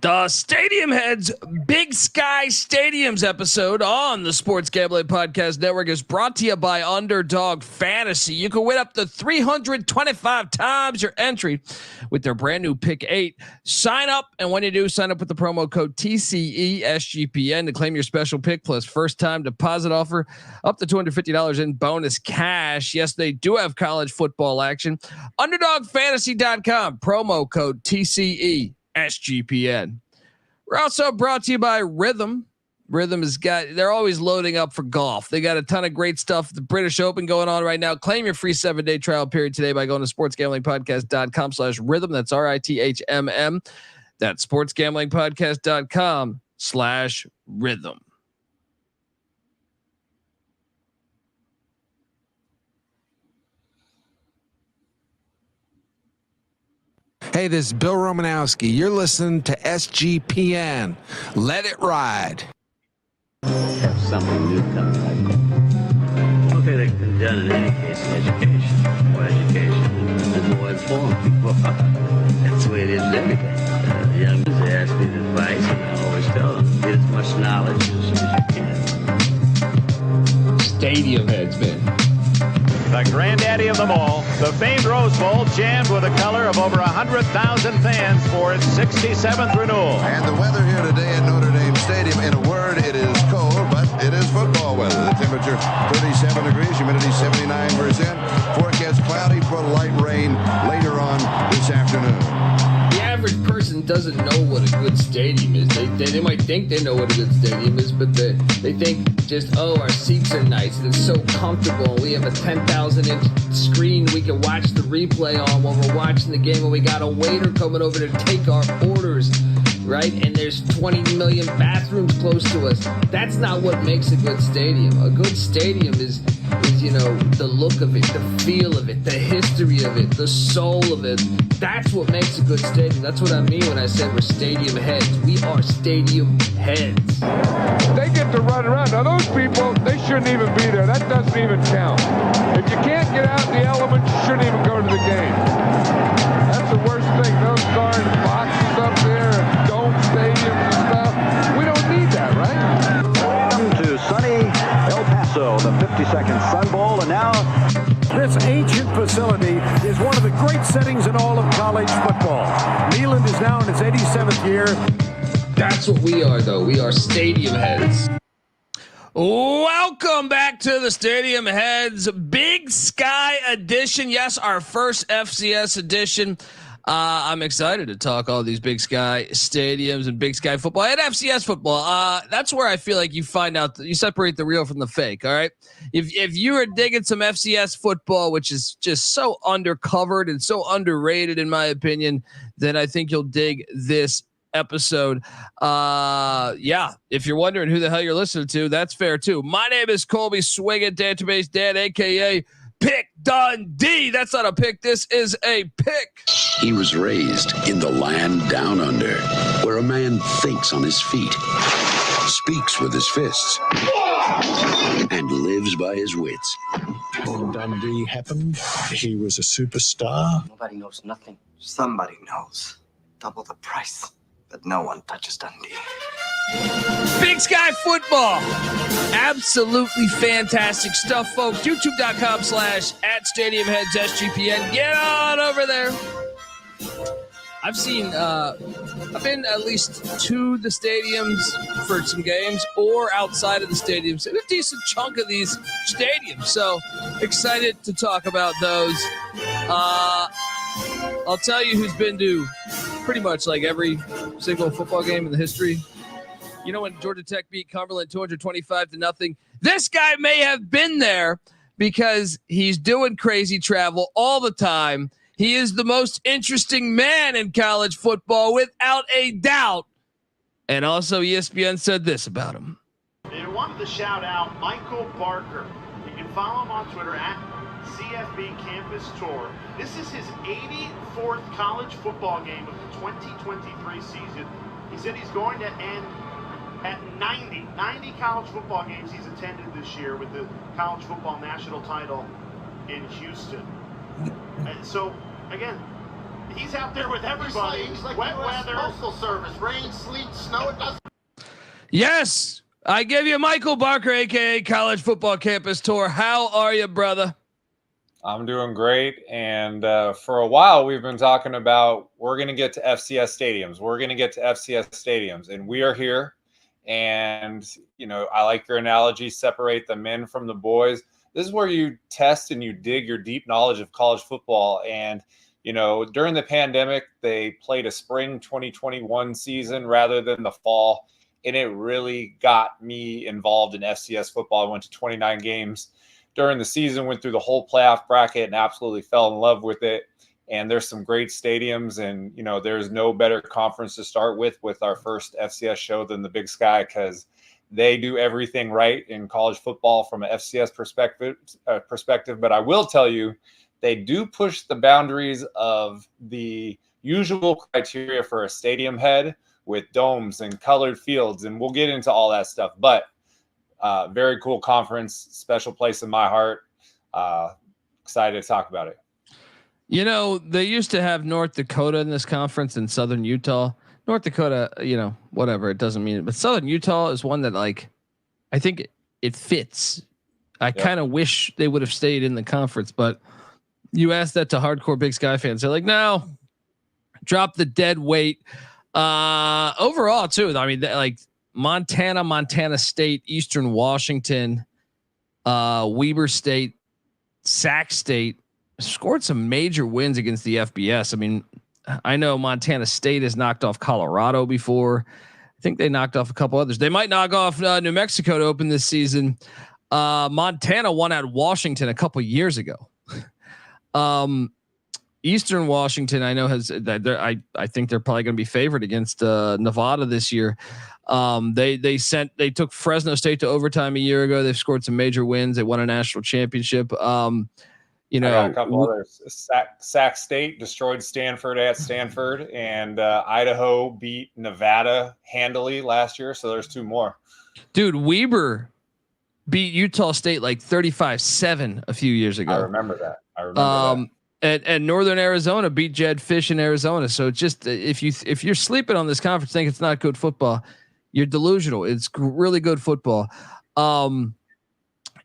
The Stadium Heads Big Sky Stadiums episode on the Sports Gambling Podcast Network is brought to you by Underdog Fantasy. You can win up to 325 times your entry with their brand new Pick 8. Sign up, and when you do, sign up with the promo code TCESGPN to claim your special pick plus first time deposit offer up to $250 in bonus cash. Yes, they do have college football action. UnderdogFantasy.com, promo code TCESGPN. We're also brought to you by Rhythm. Rhythm they're always loading up for golf. They got a ton of great stuff. The British Open going on right now. Claim your free 7-day trial period today by going to sportsgamblingpodcast.com/rhythm. That's RITHMM. That's sportsgamblingpodcast.com/rhythm. Hey, this is Bill Romanowski. You're listening to SGPN. Let it ride. Have something new coming. Okay, that can be done in any case. Education. More education and more informed people. That's the way it is with everything. The young ones, they ask me advice, and I always tell them, get as much knowledge as you can. Stadium Heads, man. The granddaddy of them all, the famed Rose Bowl, jammed with a color of over 100,000 fans for its 67th renewal. And the weather here today at Notre Dame Stadium, in a word, it is cold, but it is football weather. The temperature 37 degrees, humidity 79%. Forecast cloudy for light rain later on this afternoon. The average person doesn't know what a good stadium is. They might think they know what a good stadium is, but they think just, our seats are nice and it's so comfortable. We have a 10,000-inch screen we can watch the replay on while we're watching the game, and we got a waiter coming over to take our orders, right? And there's 20 million bathrooms close to us. That's not what makes a good stadium. A good stadium is the look of it, the feel of it, the history of it, the soul of it. That's what makes a good stadium. That's what I mean when I say we're stadium heads. We are stadium heads. They get to run around. Now those people, they shouldn't even be there. That doesn't even count. If you can't get out in the elements, you shouldn't even go to the game. That's the worst thing. Those darn boxes up there and dome stadiums and stuff. We don't need that, right? Welcome to sunny El Paso, the 52nd Sun Bowl, and now this ancient facility is one of the great settings in all of college football. Neyland is now in its 87th year. That's what we are, though. We are stadium heads. Welcome back to the Stadium Heads Big Sky edition. Yes, our first FCS edition. I'm excited to talk all these Big Sky stadiums and Big Sky football and FCS football. That's where I feel like you find out that you separate the real from the fake. All right. If you are digging some FCS football, which is just so undercovered and so underrated, in my opinion, then I think you'll dig this episode. If you're wondering who the hell you're listening to, that's fair too. My name is Colby Swinging Database Dan, aka Pick Dundee. That's not a pick. This is a pick. He was raised in the land down under, where a man thinks on his feet, speaks with his fists, and lives by his wits. When Dundee happened, he was a superstar. Nobody knows nothing. Somebody knows. Double the price, but no one touches Dundee. Big Sky football. Absolutely fantastic stuff, folks. YouTube.com/@StadiumHeadsSGPN. Get on over there. I've been at least to the stadiums for some games or outside of the stadiums, and a decent chunk of these stadiums. So excited to talk about those. I'll tell you who's been to pretty much like every single football game in the history. You know when Georgia Tech beat Cumberland 225-0? This guy may have been there because he's doing crazy travel all the time. He is the most interesting man in college football without a doubt. And also ESPN said this about him. They wanted to shout out Michael Barker. You can follow him on Twitter at CFB Campus Tour. This is his 84th college football game of the 2023 season. He said he's going to end at 90 college football games he's attended this year with the college football national title in Houston. And so, again, He's out there with everybody. He's like Wet US weather. Postal Service. Rain, sleet, snow, it doesn't. Yes, I give you Michael Barker, aka College Football Campus Tour. How are you, brother? I'm doing great. And for a while, we've been talking about we're going to get to FCS stadiums. We're going to get to FCS stadiums. And we are here. And, you know, I like your analogy, separate the men from the boys. This is where you test and you dig your deep knowledge of college football. And, you know, during the pandemic, they played a spring 2021 season rather than the fall. And it really got me involved in FCS football. I went to 29 games during the season, went through the whole playoff bracket and absolutely fell in love with it. And there's some great stadiums, and, you know, there's no better conference to start with our first FCS show than the Big Sky, because they do everything right in college football from an FCS perspective. But I will tell you, they do push the boundaries of the usual criteria for a stadium head with domes and colored fields. And we'll get into all that stuff, but very cool conference, special place in my heart. Excited to talk about it. You know, they used to have North Dakota in this conference and Southern Utah. North Dakota, you know, whatever, it doesn't mean it. But Southern Utah is one that, like, I think it fits. I kind of wish they would have stayed in the conference, but you ask that to hardcore Big Sky fans, they're like, no, drop the dead weight. Overall, too, I mean, like, Montana State, Eastern Washington, Weber State, Sac State scored some major wins against the FBS. I mean, I know Montana State has knocked off Colorado before. I think they knocked off a couple others. They might knock off New Mexico to open this season. Montana won at Washington a couple years ago. Eastern Washington, I know has I think they're probably going to be favored against Nevada this year. They took Fresno State to overtime a year ago. They've scored some major wins. They won a national championship. You know, I got a couple others. Sac State destroyed Stanford at Stanford, and Idaho beat Nevada handily last year. So there's two more. Dude, Weber beat Utah State like 35-7 a few years ago. I remember that. And Northern Arizona beat Jed Fish in Arizona. So just if you're sleeping on this conference, think it's not good football, you're delusional. It's really good football.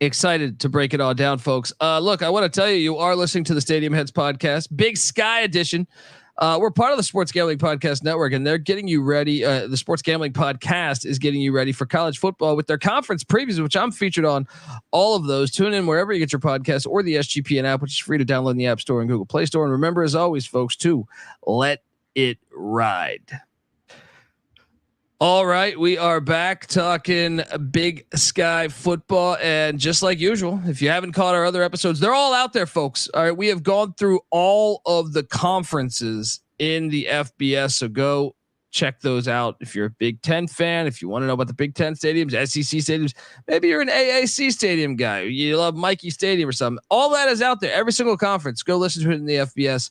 Excited to break it all down, folks. Look, I want to tell you, you are listening to the Stadium Heads podcast, Big Sky edition. We're part of the Sports Gambling Podcast Network, and they're getting you ready. The Sports Gambling Podcast is getting you ready for college football with their conference previews, which I'm featured on all of those. Tune in wherever you get your podcast or the SGPN app, which is free to download in the App Store and Google Play Store. And remember, as always, folks, to let it ride. All right, we are back talking Big Sky football, and just like usual, if you haven't caught our other episodes, they're all out there, folks. All right, we have gone through all of the conferences in the FBS, so go check those out. If you're a Big Ten fan, if you want to know about the Big Ten stadiums, SEC stadiums, maybe you're an AAC stadium guy, you love Mikey Stadium or something, all that is out there. Every single conference, go listen to it in the FBS,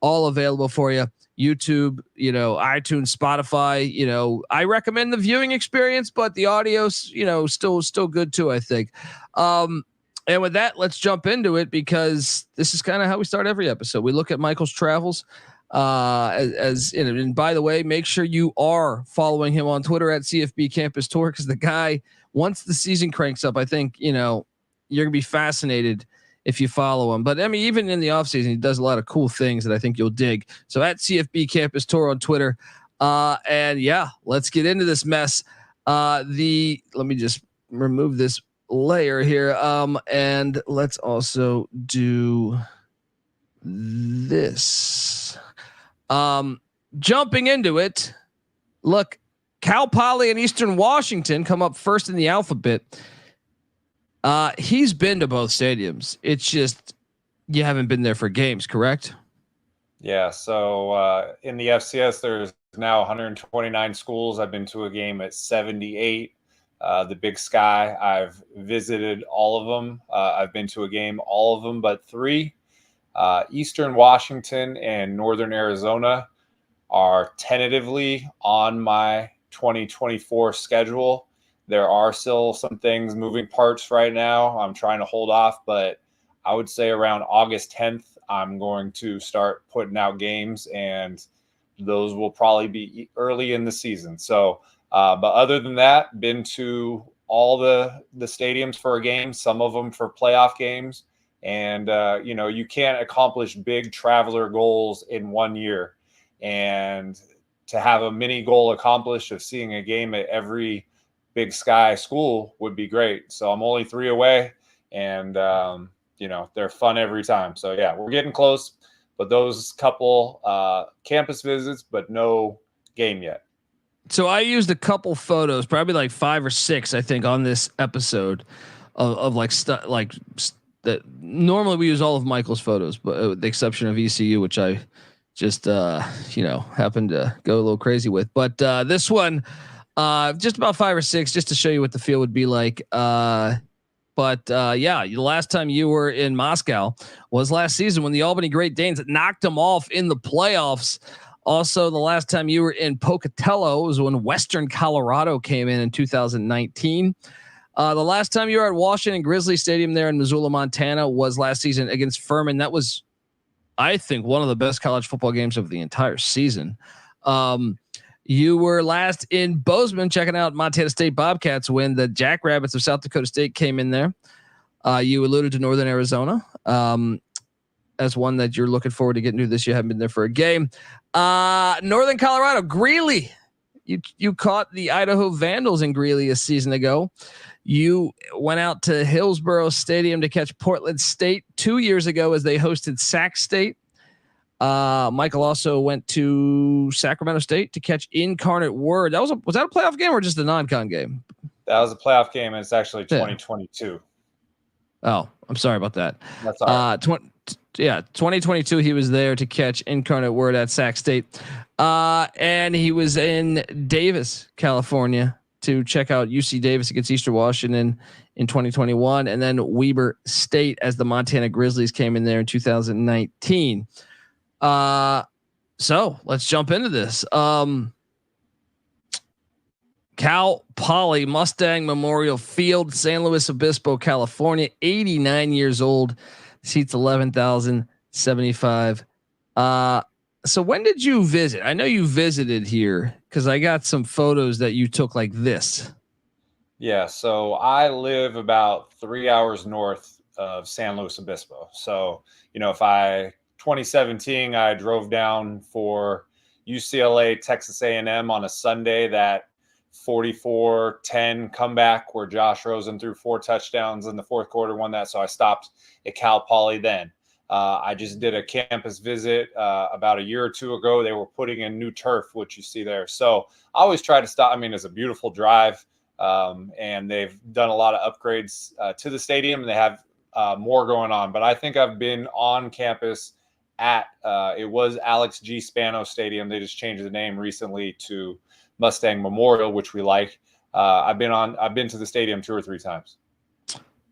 all available for you. YouTube, you know, iTunes, Spotify, you know, I recommend the viewing experience, but the audio's, you know, still good too, I think. And with that, let's jump into it, because this is kind of how we start every episode. We look at Michael's travels, as and by the way, make sure you are following him on Twitter at CFB Campus Tour, because the guy, once the season cranks up, I think, you know, you're gonna be fascinated if you follow him. But I mean, even in the offseason, he does a lot of cool things that I think you'll dig. So at CFB Campus Tour on Twitter. And yeah, let's get into this mess. Let me just remove this layer here. And let's also do this. Jumping into it. Look, Cal Poly and Eastern Washington come up first in the alphabet. He's been to both stadiums. It's just you haven't been there for games, correct? Yeah. So in the FCS, there's now 129 schools. I've been to a game at 78. The Big Sky, I've visited all of them. I've been to a game, all of them but 3. Eastern Washington and Northern Arizona are tentatively on my 2024 schedule. There are still some things, moving parts right now. I'm trying to hold off, but I would say around August 10th, I'm going to start putting out games, and those will probably be early in the season. So, but other than that, been to all the stadiums for a game, some of them for playoff games. And, you can't accomplish big traveler goals in 1 year. And to have a mini goal accomplished of seeing a game at every Big Sky school would be great. So I'm only 3 away, and, they're fun every time. So, yeah, we're getting close. But those couple campus visits, but no game yet. So I used a couple photos, probably like 5 or 6, I think, on this episode of like stuff like that. Normally we use all of Michael's photos, but with the exception of ECU, which I just happened to go a little crazy with. But this one, just about 5 or 6, just to show you what the field would be like. The last time you were in Moscow was last season when the Albany Great Danes knocked them off in the playoffs. Also, the last time you were in Pocatello was when Western Colorado came in 2019. The last time you were at Washington Grizzly Stadium there in Missoula, Montana was last season against Furman. That was, I think, one of the best college football games of the entire season. You were last in Bozeman checking out Montana State Bobcats when the Jackrabbits of South Dakota State came in there. You alluded to Northern Arizona as one that you're looking forward to getting to this year. Haven't been there for a game. Northern Colorado, Greeley. You caught the Idaho Vandals in Greeley a season ago. You went out to Hillsborough Stadium to catch Portland State 2 years ago as they hosted Sac State. Michael also went to Sacramento State to catch Incarnate Word. Was that a playoff game or just a non-con game? That was a playoff game, and it's actually 2022. Oh, I'm sorry about that. That's all right. 2022. He was there to catch Incarnate Word at Sac State, and he was in Davis, California, to check out UC Davis against Eastern Washington in 2021, and then Weber State as the Montana Grizzlies came in there in 2019. So let's jump into this. Cal Poly Mustang Memorial Field, San Luis Obispo, California, 89 years old, seats 11,075. So when did you visit? I know you visited here because I got some photos that you took like this. Yeah. So I live about 3 hours north of San Luis Obispo. So, 2017, I drove down for UCLA, Texas A&M on a Sunday, that 44-10 comeback where Josh Rosen threw 4 touchdowns in the fourth quarter, won that. So I stopped at Cal Poly then. I just did a campus visit about a year or two ago. They were putting in new turf, which you see there. So I always try to stop. I mean, it's a beautiful drive, and they've done a lot of upgrades to the stadium, and they have more going on. But I think I've been on campus at it was Alex G. Spano Stadium. They just changed the name recently to Mustang Memorial, which we like. I've been to the stadium 2 or 3 times.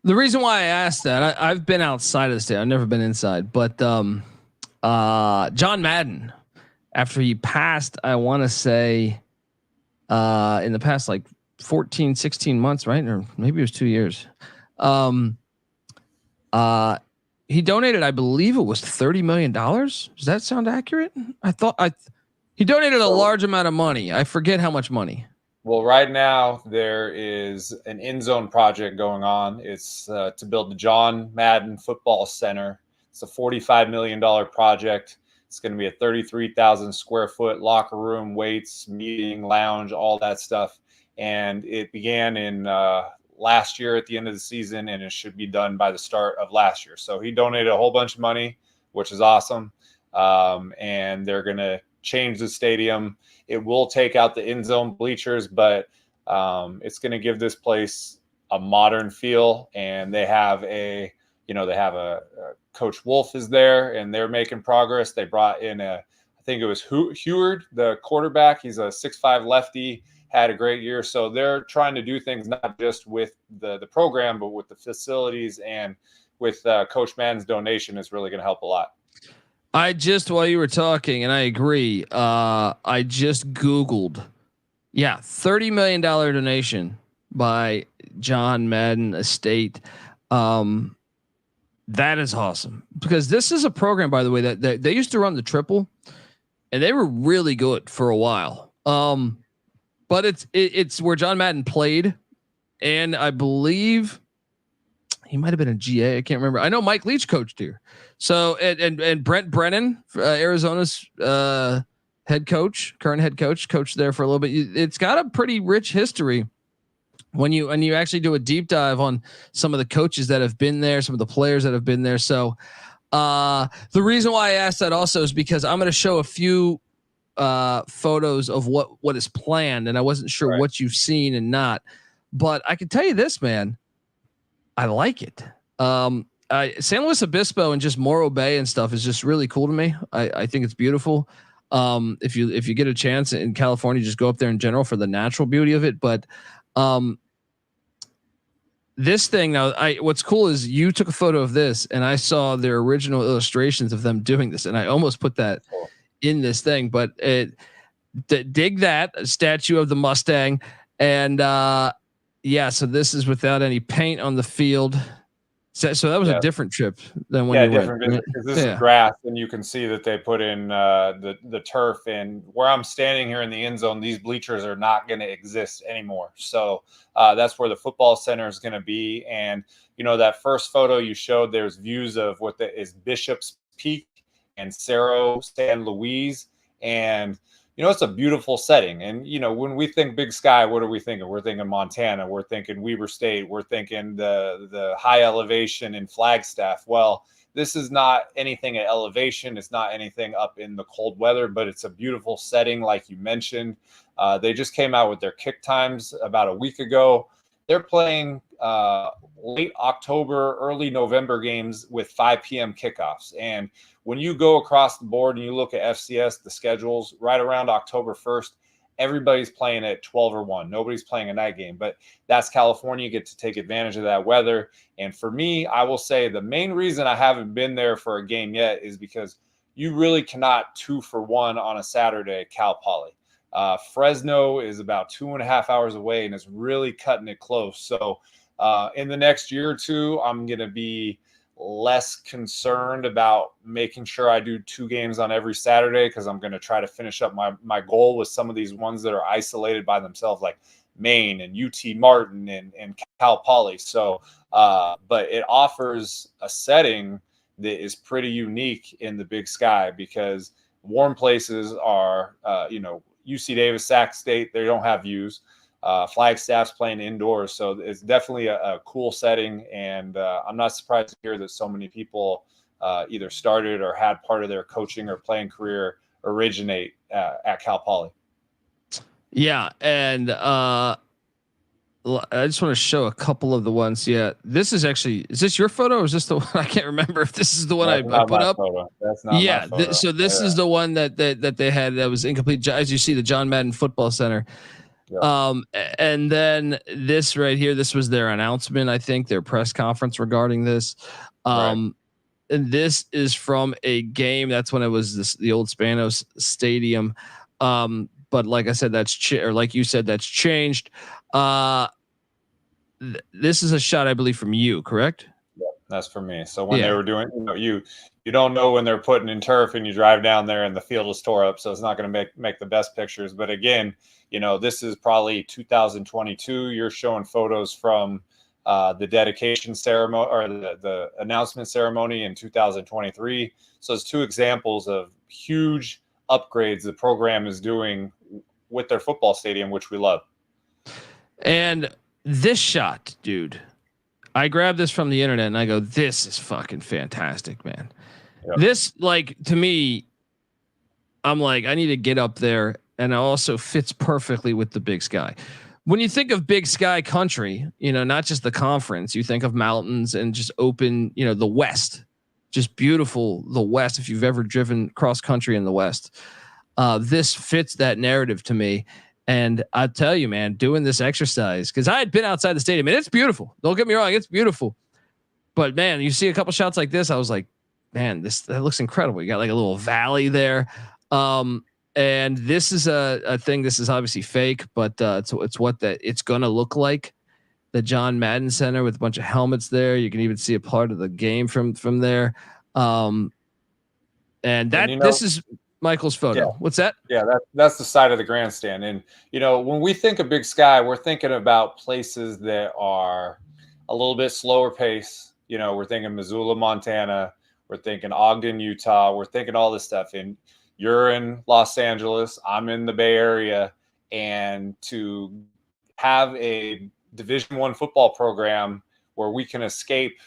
The reason why I asked that, I've been outside of the stadium. I've never been inside, but John Madden, after he passed, I want to say in the past like 14, 16 months, right? Or maybe it was 2 years. He donated, I believe it was $30 million. Does that sound accurate? He donated a large amount of money. I forget how much money. Well, right now there is an end zone project going on. It's to build the John Madden Football Center. It's a $45 million project. It's going to be a 33,000 square foot locker room, weights, meeting, lounge, all that stuff. And it began in last year at the end of the season, and it should be done by the start of last year. So he donated a whole bunch of money, which is awesome. And they're going to change the stadium. It will take out the end zone bleachers, but it's going to give this place a modern feel. And they have a Coach Wolf is there, and they're making progress. They brought in I think it was Heward, the quarterback. He's a 6'5" lefty, had a great year. So they're trying to do things not just with the program, but with the facilities, and with Coach Madden's donation is really going to help a lot. While you were talking, and I agree, I just Googled, $30 million donation by John Madden Estate. That is awesome, because this is a program, by the way, that they used to run the triple, and they were really good for a while. But it's where John Madden played, and I believe he might have been a GA. I can't remember. I know Mike Leach coached here. So and Brent Brennan, Arizona's current head coach, coached there for a little bit. It's got a pretty rich history. When you actually do a deep dive on some of the coaches that have been there, some of the players that have been there. So the reason why I asked that also is because I'm going to show a few photos of what is planned, and I wasn't sure what you've seen and not, but I can tell you this, man, I like it. San Luis Obispo and just Morro Bay and stuff is just really cool to me. I think it's beautiful. If you get a chance in California, just go up there in general for the natural beauty of it. But this thing now, what's cool is you took a photo of this, and I saw their original illustrations of them doing this, and I almost put that in this thing. But dig that statue of the Mustang, and yeah. So this is without any paint on the field. So that was a different trip than when you went. Because this is grass, and you can see that they put in the turf. And where I'm standing here in the end zone, these bleachers are not going to exist anymore. So that's where the football center is going to be. And that first photo you showed, there's views of what is Bishop's Peak and Cerro San Luis, and it's a beautiful setting. And, when we think Big Sky, what are we thinking? We're thinking Montana. We're thinking Weber State. We're thinking the high elevation in Flagstaff. Well, this is not anything at elevation. It's not anything up in the cold weather, but it's a beautiful setting. Like you mentioned, they just came out with their kick times about a week ago. They're playing late October, early November games with 5 p.m. kickoffs. And when you go across the board and you look at FCS, the schedules right around October 1st, everybody's playing at 12 or 1. Nobody's playing a night game, but that's California. You get to take advantage of that weather. And for me, I will say the main reason I haven't been there for a game yet is because you really cannot 2 for 1 on a Saturday at Cal Poly. Fresno is about 2.5 hours away and is really cutting it close. So in the next year or two, I'm going to be less concerned about making sure I do 2 games on every Saturday, because I'm going to try to finish up my goal with some of these ones that are isolated by themselves, like Maine and UT Martin and Cal Poly. So, but it offers a setting that is pretty unique in the Big Sky, because warm places are, UC Davis, Sac State, they don't have views. Flagstaff's playing indoors, so it's definitely a cool setting, and I'm not surprised to hear that so many people either started or had part of their coaching or playing career originate at Cal Poly. Yeah, and I just want to show a couple of the ones. Yeah, this is this your photo, or is this the one? I can't remember if this is the one I put up. That's not my photo. So this is the one that they had that was incomplete. As you see, the John Madden Football Center. Yeah. And then this right here, this was their announcement, I think, their press conference regarding this. And this is from a game. That's when it was the old Spanos Stadium. But like I said, like you said, that's changed. This is a shot, I believe, from you, correct? Yeah, that's for me. So when they were doing, you don't know when they're putting in turf, and you drive down there and the field is tore up, so it's not going to make the best pictures. But again, this is probably 2022. You're showing photos from the dedication ceremony or the announcement ceremony in 2023. So it's 2 examples of huge upgrades the program is doing with their football stadium, which we love. And this shot, dude, I grabbed this from the internet and I go, this is fucking fantastic, man. Yep. This, like, to me, I'm like, I need to get up there, and it also fits perfectly with the Big Sky. When you think of Big Sky country, not just the conference, you think of mountains and just open, the West, just beautiful. The West, if you've ever driven cross country in the West, this fits that narrative to me. And I tell you, man, doing this exercise, because I had been outside the stadium, and it's beautiful. Don't get me wrong, it's beautiful. But man, you see a couple shots like this, I was like, man, that looks incredible. You got like a little valley there. And this is a thing. This is obviously fake, but it's what it's going to look like. the John Madden Center with a bunch of helmets there. You can even see a part of the game from there. And this is Michael's photo. Yeah. What's that? Yeah, that's the side of the grandstand. And when we think of Big Sky, we're thinking about places that are a little bit slower pace. We're thinking Missoula, Montana. We're thinking Ogden, Utah. We're thinking all this stuff. And you're in Los Angeles. I'm in the Bay Area. And to have a Division I football program where we can escape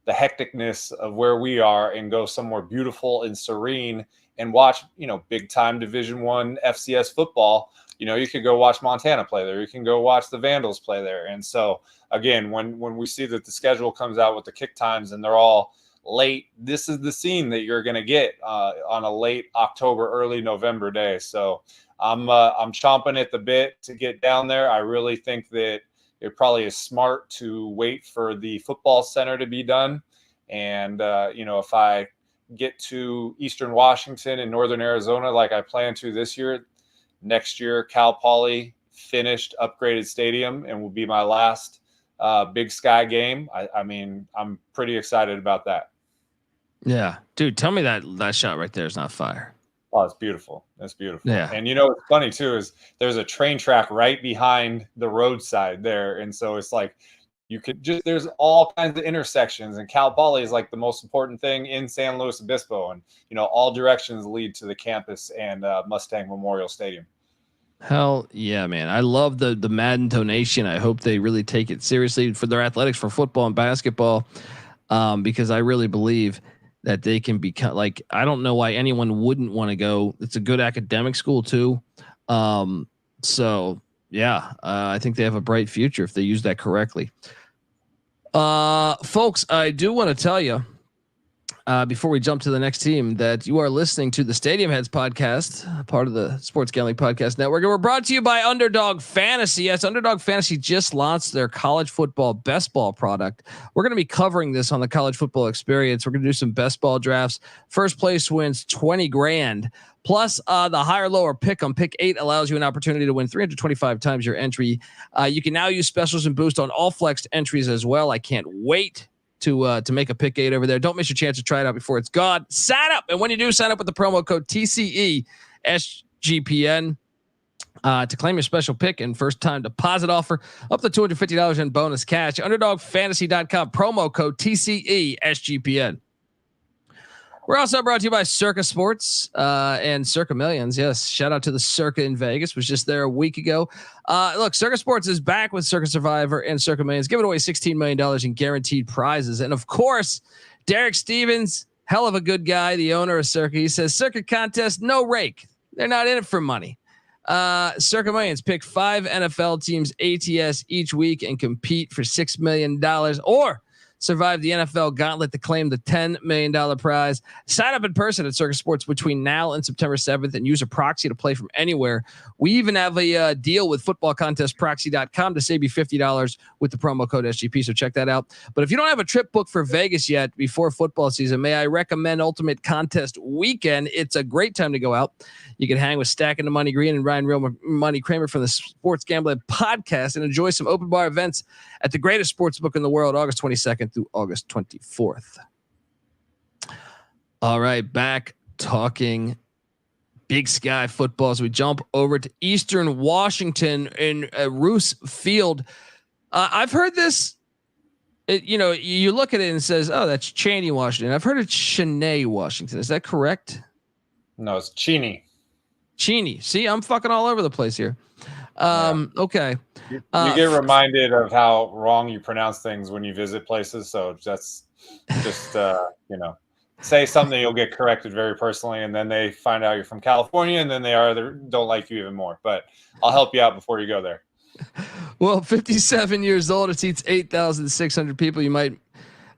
the hecticness of where we are and go somewhere beautiful and serene and watch, big time Division I FCS football. You could go watch Montana play there. You can go watch the Vandals play there. And so again, when we see that the schedule comes out with the kick times and they're all late, this is the scene that you're going to get on a late October, early November day. So I'm chomping at the bit to get down there. I really think that it probably is smart to wait for the football center to be done. And, if I get to Eastern Washington and Northern Arizona like I plan to this year, next year, Cal Poly finished upgraded stadium and will be my last Big Sky game. I mean, I'm pretty excited about that. Yeah, dude, tell me that shot right there is not fire. Oh, it's beautiful. That's beautiful. Yeah. And what's funny too is there's a train track right behind the roadside there. And so it's like there's all kinds of intersections, and Cal Poly is like the most important thing in San Luis Obispo. And, all directions lead to the campus and Mustang Memorial Stadium. Hell yeah, man. I love the Madden donation. I hope they really take it seriously for their athletics, for football and basketball, because I really believe that they can become like, I don't know why anyone wouldn't want to go. It's a good academic school too. So yeah, I think they have a bright future if they use that correctly. Folks, I do want to tell you, before we jump to the next team, that you are listening to the Stadium Heads podcast, part of the Sports Gambling Podcast Network. And we're brought to you by Underdog Fantasy. Yes, Underdog Fantasy just launched their college football best ball product. We're going to be covering this on the College Football Experience. We're going to do some best ball drafts. First place wins $20,000. Plus, the higher lower pick on pick 8 allows you an opportunity to win 325 times your entry. You can now use specials and boost on all flexed entries as well. I can't wait to make a pick 8 over there. Don't miss your chance to try it out before it's gone. Sign up, and when you do, sign up with the promo code TCESGPN to claim your special pick and first time deposit offer up to $250 in bonus cash. UnderdogFantasy.com, promo code TCESGPN. We're also brought to you by Circa Sports and Circa Millions. Yes, shout out to the Circa in Vegas. Was just there a week ago. Look, Circa Sports is back with Circa Survivor and Circa Millions, giving away $16 million in guaranteed prizes. And of course, Derek Stevens, hell of a good guy, the owner of Circa. He says, Circa contest, no rake. They're not in it for money. Circa Millions, pick 5 NFL teams ATS each week and compete for $6 million, or survive the NFL gauntlet to claim the $10 million prize. Sign up in person at Circa Sports between now and September 7th and use a proxy to play from anywhere. We even have a deal with footballcontestproxy.com to save you $50 with the promo code SGP. So check that out. But if you don't have a trip booked for Vegas yet before football season, may I recommend Ultimate Contest Weekend? It's a great time to go out. You can hang with Stacking the Money Green and Ryan Real Money Kramer from the Sports Gambling Podcast and enjoy some open bar events at the greatest sports book in the world, August 22nd through August 24th. All right, back talking Big Sky football as we jump over to Eastern Washington in Roos Field. I've heard this. You look at it and it says, "Oh, that's Cheney, Washington." I've heard it's Cheney, Washington. Is that correct? No, it's Cheney. Cheney. See, I'm fucking all over the place here. Okay. You get reminded of how wrong you pronounce things when you visit places. So that's just, say something, you'll get corrected very personally. And then they find out you're from California and then they don't like you even more, but I'll help you out before you go there. Well, 57 years old. It seats 8,600 people.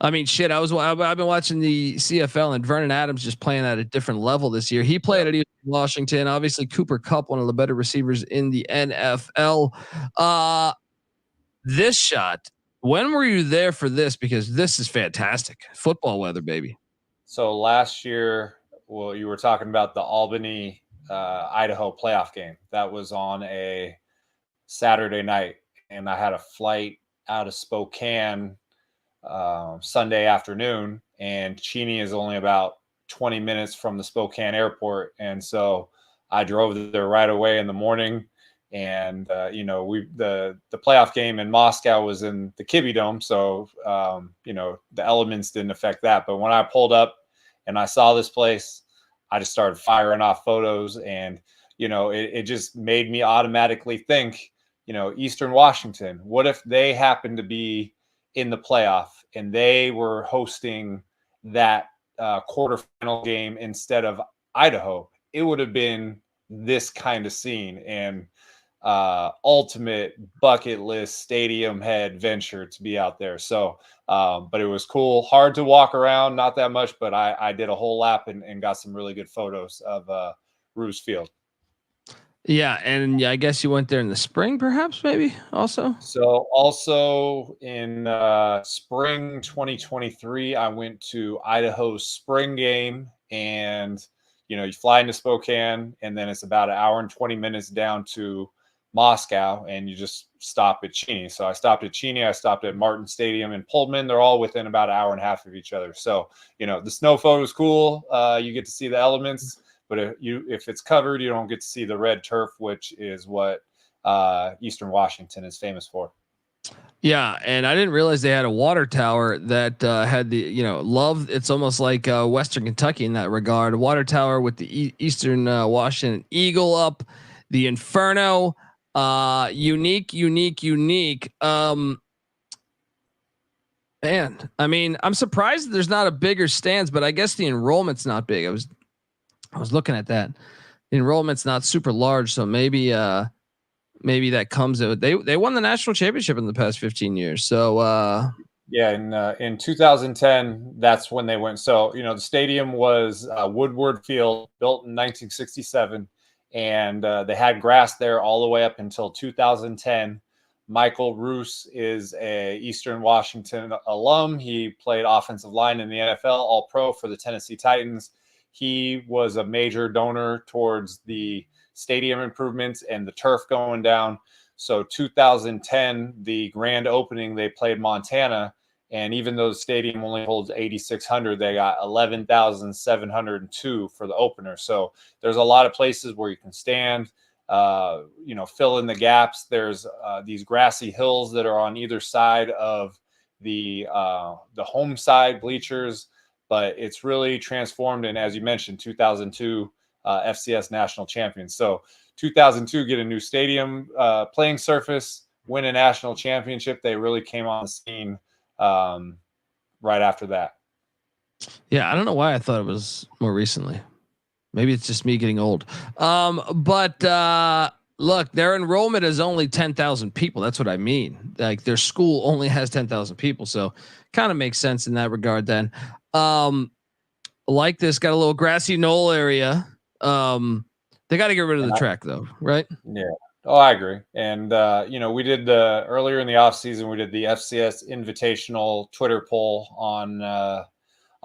I've been watching the CFL and Vernon Adams just playing at a different level this year. He played at Eastern Washington. Obviously, Cooper Kupp, one of the better receivers in the NFL. This shot, when were you there for this? Because this is fantastic. Football weather, baby. So last year, you were talking about the Albany, Idaho playoff game. That was on a Saturday night, and I had a flight out of Spokane Sunday afternoon, and Cheney is only about 20 minutes from the Spokane airport. And so I drove there right away in the morning. And, the playoff game in Moscow was in the Kibbie Dome. So, the elements didn't affect that. But when I pulled up and I saw this place, I just started firing off photos. And, it just made me automatically think, Eastern Washington, what if they happened to be in the playoff and they were hosting that quarterfinal game instead of Idaho? It would have been this kind of scene and ultimate bucket list stadium head venture to be out there. So, but it was cool, hard to walk around, not that much, but I did a whole lap and got some really good photos of Roos Field. Yeah, and I guess you went there in the spring, perhaps, maybe also. So also in spring 2023, I went to Idaho's spring game, and you fly into Spokane, and then it's about an hour and 20 minutes down to Moscow, and you just stop at Cheney. So I stopped at Cheney, I stopped at Martin Stadium in Pullman. They're all within about an hour and a half of each other. So the snow photo is cool. You get to see the elements. But if it's covered, you don't get to see the red turf, which is what Eastern Washington is famous for. Yeah, and I didn't realize they had a water tower that had the love. It's almost like Western Kentucky in that regard. A water tower with the Eastern Washington Eagle up, the Inferno, unique. Man, I mean, I'm surprised there's not a bigger stands, but I guess the enrollment's not big. I was looking at that. The enrollment's not super large, so maybe that comes out. They won the national championship in the past 15 years. So in 2010, that's when they went. So the stadium was Woodward Field, built in 1967, and they had grass there all the way up until 2010. Michael Roos is a Eastern Washington alum. He played offensive line in the NFL, All-Pro for the Tennessee Titans. He was a major donor towards the stadium improvements and the turf going down. So 2010, the grand opening, they played Montana. And even though the stadium only holds 8,600, they got 11,702 for the opener. So there's a lot of places where you can stand, fill in the gaps. There's these grassy hills that are on either side of the home side bleachers. But it's really transformed. And as you mentioned, 2002 FCS national champions. So 2002, get a new stadium, playing surface, win a national championship. They really came on the scene right after that. Yeah, I don't know why I thought it was more recently. Maybe it's just me getting old. But look, their enrollment is only 10,000 people. That's what I mean. Like their school only has 10,000 people. So kind of makes sense in that regard then. Like this, got a little grassy knoll area. They got to get rid of the track though, right? Yeah. Oh, I agree. And, we did earlier in the off season, we did the FCS Invitational Twitter poll on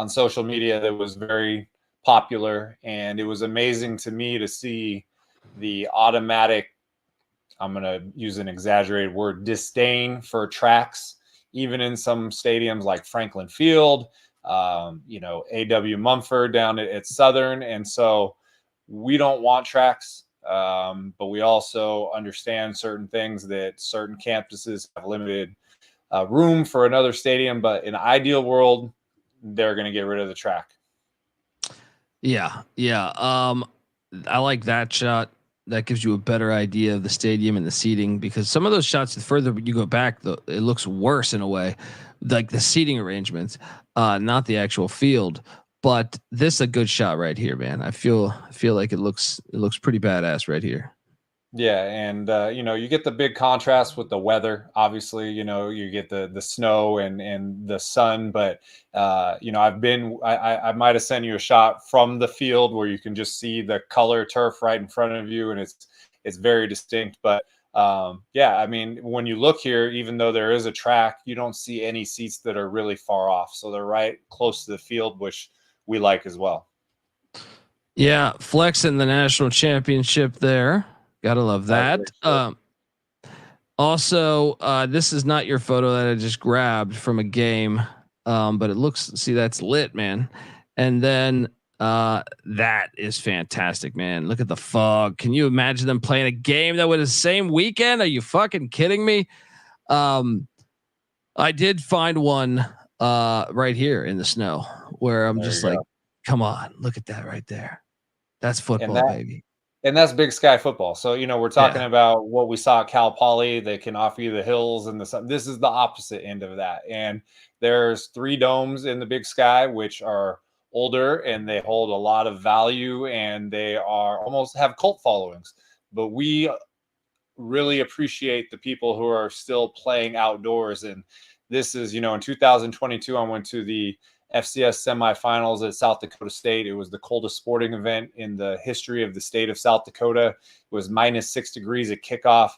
social media that was very popular. And it was amazing to me to see the automatic, I'm going to use an exaggerated word, disdain for tracks, even in some stadiums like Franklin Field, A.W. Mumford down at Southern. And so we don't want tracks, but we also understand certain things that certain campuses have limited room for another stadium. But in an ideal world, they're going to get rid of the track. Yeah. I like that shot. That gives you a better idea of the stadium and the seating, because some of those shots, the further you go back, it looks worse in a way, like the seating arrangements, not the actual field. But this is a good shot right here, man. I feel like it looks pretty badass right here. Yeah, and you get the big contrast with the weather. Obviously, you get the snow and the sun. But I might have sent you a shot from the field where you can just see the color turf right in front of you, and it's very distinct. But I mean, when you look here, even though there is a track, you don't see any seats that are really far off. So they're right close to the field, which we like as well. Yeah, flexing the national championship there. Gotta love that. Also, this is not your photo that I just grabbed from a game, but it looks. See, that's lit, man. And then that is fantastic, man. Look at the fog. Can you imagine them playing a game that was the same weekend? Are you fucking kidding me? I did find one right here in the snow where I'm just like, come on, look at that right there. That's football, baby. And that's Big Sky football. So, we're talking about what we saw at Cal Poly. They can offer you the hills and the sun. This is the opposite end of that. And there's 3 domes in the Big Sky, which are older and they hold a lot of value and they are almost have cult followings. But we really appreciate the people who are still playing outdoors. And this is, in 2022, I went to the FCS semifinals at South Dakota State. It was the coldest sporting event in the history of the state of South Dakota. It was -6 degrees at kickoff.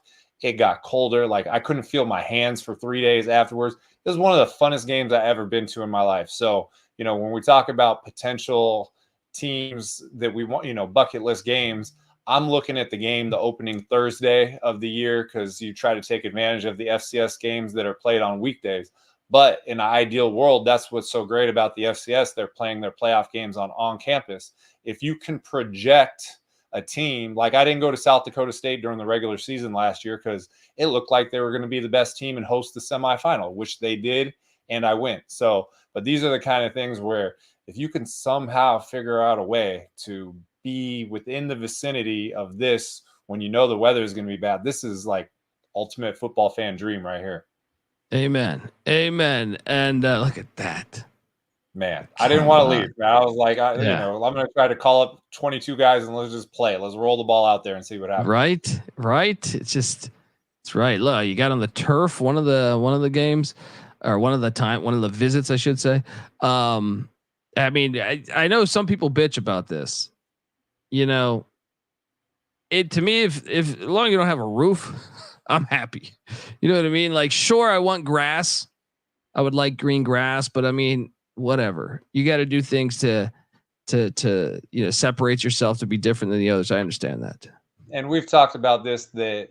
It got colder. Like I couldn't feel my hands for 3 days afterwards. It was one of the funnest games I ever been to in my life. So, when we talk about potential teams that we want, bucket list games, I'm looking at the game, the opening Thursday of the year, because you try to take advantage of the FCS games that are played on weekdays. But in an ideal world, that's what's so great about the FCS. They're playing their playoff games on campus. If you can project a team, like I didn't go to South Dakota State during the regular season last year because it looked like they were going to be the best team and host the semifinal, which they did, and I went. So, but these are the kind of things where if you can somehow figure out a way to be within the vicinity of this when the weather is going to be bad, this is like ultimate football fan dream right here. Amen. And look at that, man. I didn't want to leave. I was like, I'm going to try to call up 22 guys and let's just play. Let's roll the ball out there and see what happens. Right. It's right. Look, you got on the turf. One of the games, or one of the visits, I should say. I mean, I know some people bitch about this. To me, if as long as you don't have a roof, I'm happy. You know what I mean? Like, sure, I want grass. I would like green grass, but I mean, whatever. You got to do things to separate yourself to be different than the others. I understand that. And we've talked about this, that,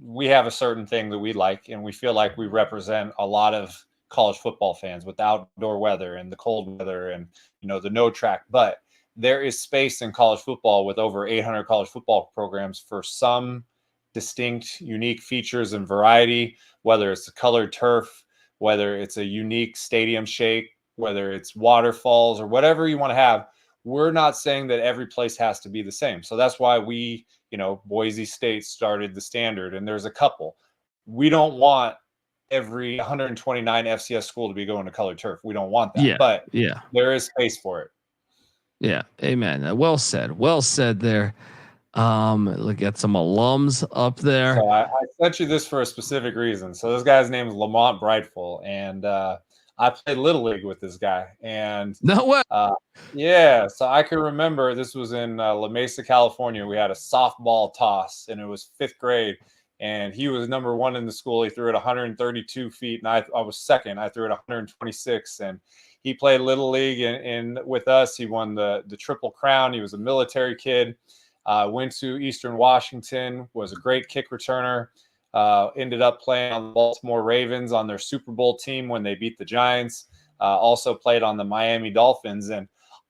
we have a certain thing that we like, and we feel like we represent a lot of college football fans with outdoor weather and the cold weather and, the no track. But there is space in college football with over 800 college football programs for some distinct, unique features and variety, whether it's the colored turf, whether it's a unique stadium shape, whether it's waterfalls or whatever you want to have. We're not saying that every place has to be the same. So that's why we, Boise State started the standard, and there's a couple. We don't want every 129 FCS school to be going to colored turf. We don't want that, but there is space for it. Yeah. Amen. Well said there. Look at some alums up there. So I sent you this for a specific reason. So this guy's name is Lamont Brightful, and I played Little League with this guy. And no way. So I can remember this was in La Mesa, California. We had a softball toss, and it was 5th grade. And he was number 1 in the school. He threw it 132 feet, and I was second. I threw it 126, and he played Little League and with us. He won the Triple Crown. He was a military kid. Went to Eastern Washington, was a great kick returner, ended up playing on the Baltimore Ravens on their Super Bowl team when they beat the Giants, also played on the Miami Dolphins. And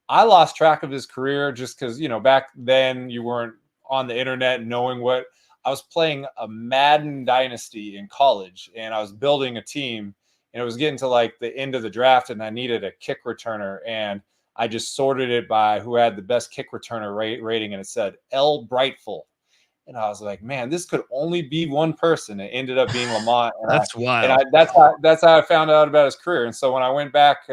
I lost track of his career just because, back then you weren't on the internet knowing what. I was playing a Madden Dynasty in college, and I was building a team, and it was getting to like the end of the draft, and I needed a kick returner, and I just sorted it by who had the best kick returner rating, and it said L. Brightful. And I was like, man, this could only be one person. It ended up being Lamont. And that's wild. And that's how I found out about his career. And so when I went back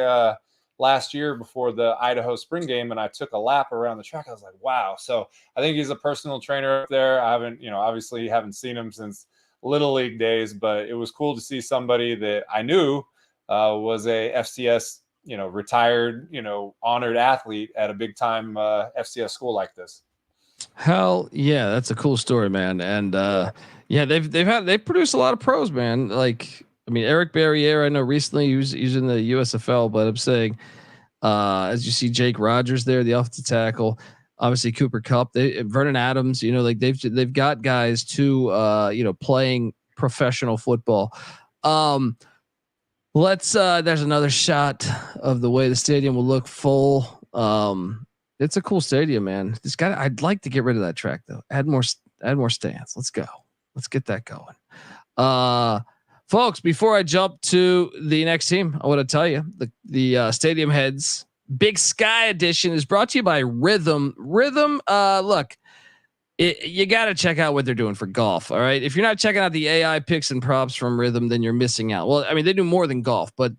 last year before the Idaho spring game and I took a lap around the track, I was like, wow. So I think he's a personal trainer up there. I haven't, obviously haven't seen him since Little League days, but it was cool to see somebody that I knew was a FCS retired, honored athlete at a big time FCS school like this. Hell yeah, that's a cool story, man. And they've produced a lot of pros, man. Like, I mean, Eric Barriere, I know recently he was in the USFL, but I'm saying, as you see Jake Rogers there, the offensive tackle, obviously Cooper Kupp, Vernon Adams, they've got guys too, playing professional football. There's another shot of the way the stadium will look full. It's a cool stadium, man. I'd like to get rid of that track though. Add more stands. Let's go. Let's get that going. Folks, before I jump to the next team, I want to tell you the Stadium Heads Big Sky Edition is brought to you by Rhythm. Look, you got to check out what they're doing for golf. All right. If you're not checking out the AI picks and props from Rhythm, then you're missing out. Well, I mean, they do more than golf, but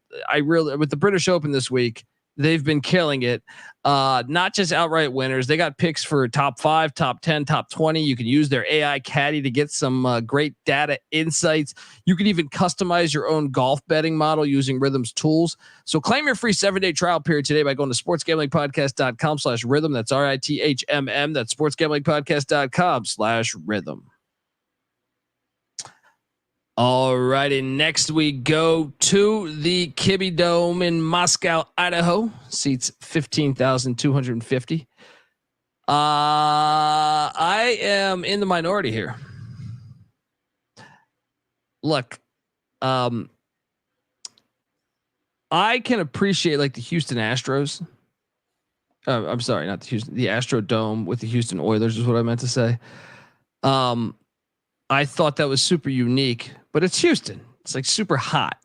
with the British Open this week, they've been killing it. Not just outright winners. They got picks for top 5, top 10, top 20. You can use their AI caddy to get some great data insights. You can even customize your own golf betting model using Rhythm's tools. So claim your free 7-day trial period today by going to sportsgamblingpodcast.com/rhythm. That's RITHMM. That's sportsgamblingpodcast.com/rhythm. All righty, next we go to the Kibbe Dome in Moscow, Idaho. Seats 15,250. I am in the minority here. Look, I can appreciate like the Houston Astros. I'm sorry, not the Astro Dome with the Houston Oilers is what I meant to say. I thought that was super unique, but it's Houston. It's like super hot.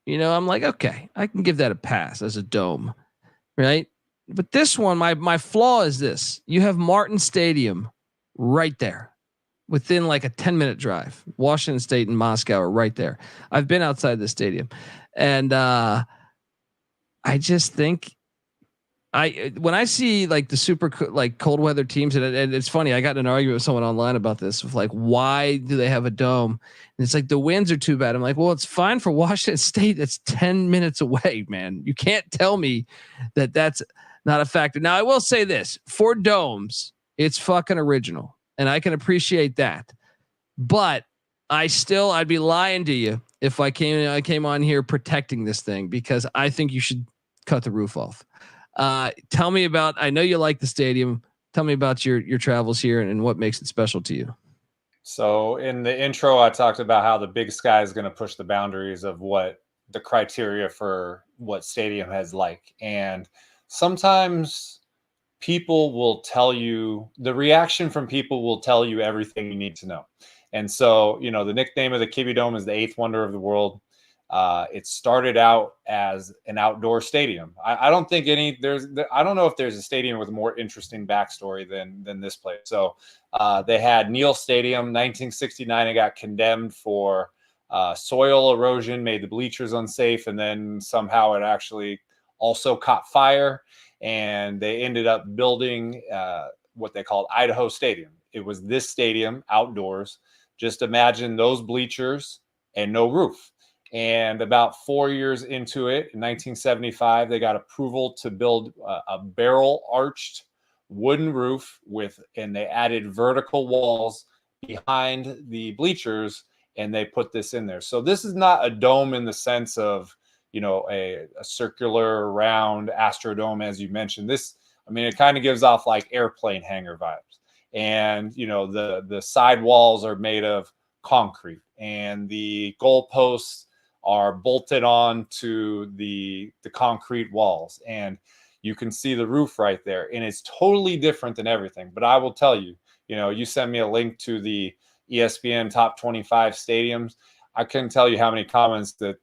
I'm like, okay, I can give that a pass as a dome, right? But this one, my flaw is this. You have Martin Stadium right there within like a 10-minute drive. Washington State and Moscow are right there. I've been outside the stadium. And I just think when I see like the super like cold weather teams, and it's funny, I got in an argument with someone online about this, of like, why do they have a dome? And it's like the winds are too bad. I'm like, well, it's fine for Washington State. That's 10 minutes away, man. You can't tell me that that's not a factor. Now I will say this, for domes, it's fucking original, and I can appreciate that. But I'd be lying to you if I came on here protecting this thing, because I think you should cut the roof off. Tell me about, I know you like the stadium. Tell me about your travels here and what makes it special to you. So in the intro, I talked about how the Big Sky is going to push the boundaries of what the criteria for what Stadium Heads like. And sometimes people will tell you, the reaction from people will tell you everything you need to know. And so, the nickname of the Kibbe Dome is the 8th wonder of the world. It started out as an outdoor stadium. I don't think I don't know if there's a stadium with a more interesting backstory than this place. So they had Neal Stadium, 1969. It got condemned for soil erosion, made the bleachers unsafe, and then somehow it actually also caught fire, and they ended up building what they called Idaho Stadium. It was this stadium outdoors. Just imagine those bleachers and no roof. And about 4 years into it, in 1975, they got approval to build a barrel arched wooden roof and they added vertical walls behind the bleachers, and they put this in there. So this is not a dome in the sense of, a circular round Astrodome, as you mentioned. It kind of gives off like airplane hangar vibes. And, the side walls are made of concrete, and the goalposts are bolted on to the concrete walls, and you can see the roof right there, and it's totally different than everything. But I will tell you, you send me a link to the ESPN top 25 stadiums. I couldn't tell you how many comments that,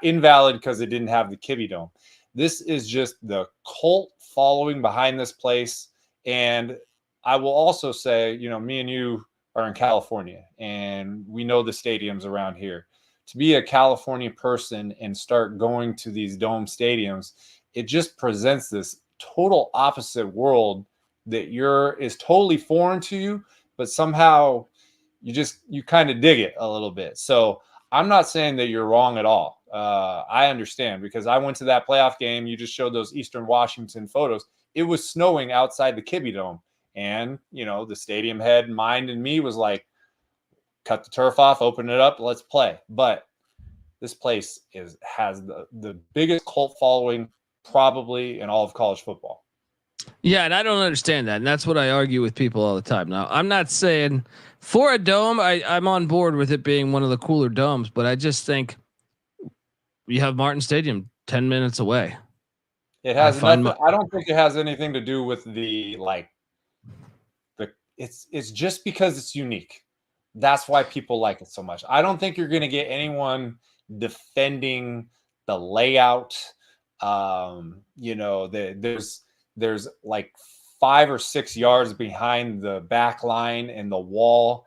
invalid because it didn't have the Kibbe Dome. This is just the cult following behind this place. And I will also say, me and you are in California, and we know the stadiums around here. To be a California person and start going to these dome stadiums, it just presents this total opposite world that is totally foreign to you, but somehow you kind of dig it a little bit. So I'm not saying that you're wrong at all. I understand, because I went to that playoff game. You just showed those Eastern Washington photos. It was snowing outside the Kibbe Dome, and the stadium head mind in me was like, cut the turf off, open it up, let's play. But this place has the biggest cult following probably in all of college football. Yeah, and I don't understand that, and that's what I argue with people all the time. Now, I'm not saying for a dome, I'm on board with it being one of the cooler domes, but I just think you have Martin Stadium 10 minutes away. It has nothing. I don't think it has anything to do with it's just because it's unique. That's why people like it so much. I don't think you're going to get anyone defending the layout. There's like 5 or 6 yards behind the back line and the wall.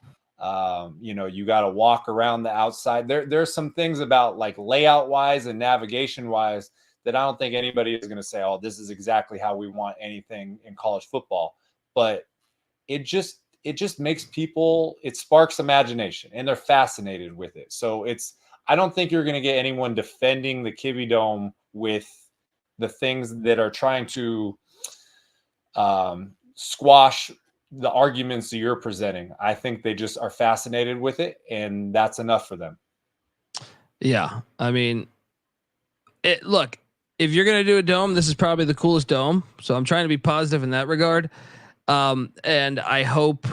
You got to walk around the outside. There's some things about like layout wise and navigation wise that I don't think anybody is going to say, oh, this is exactly how we want anything in college football. But it just makes people, it sparks imagination and they're fascinated with it. So I don't think you're going to get anyone defending the Kibby Dome with the things that are trying to squash the arguments that you're presenting. I think they just are fascinated with it, and that's enough for them. Yeah. I mean, look, if you're going to do a dome, this is probably the coolest dome. So I'm trying to be positive in that regard. And I hope,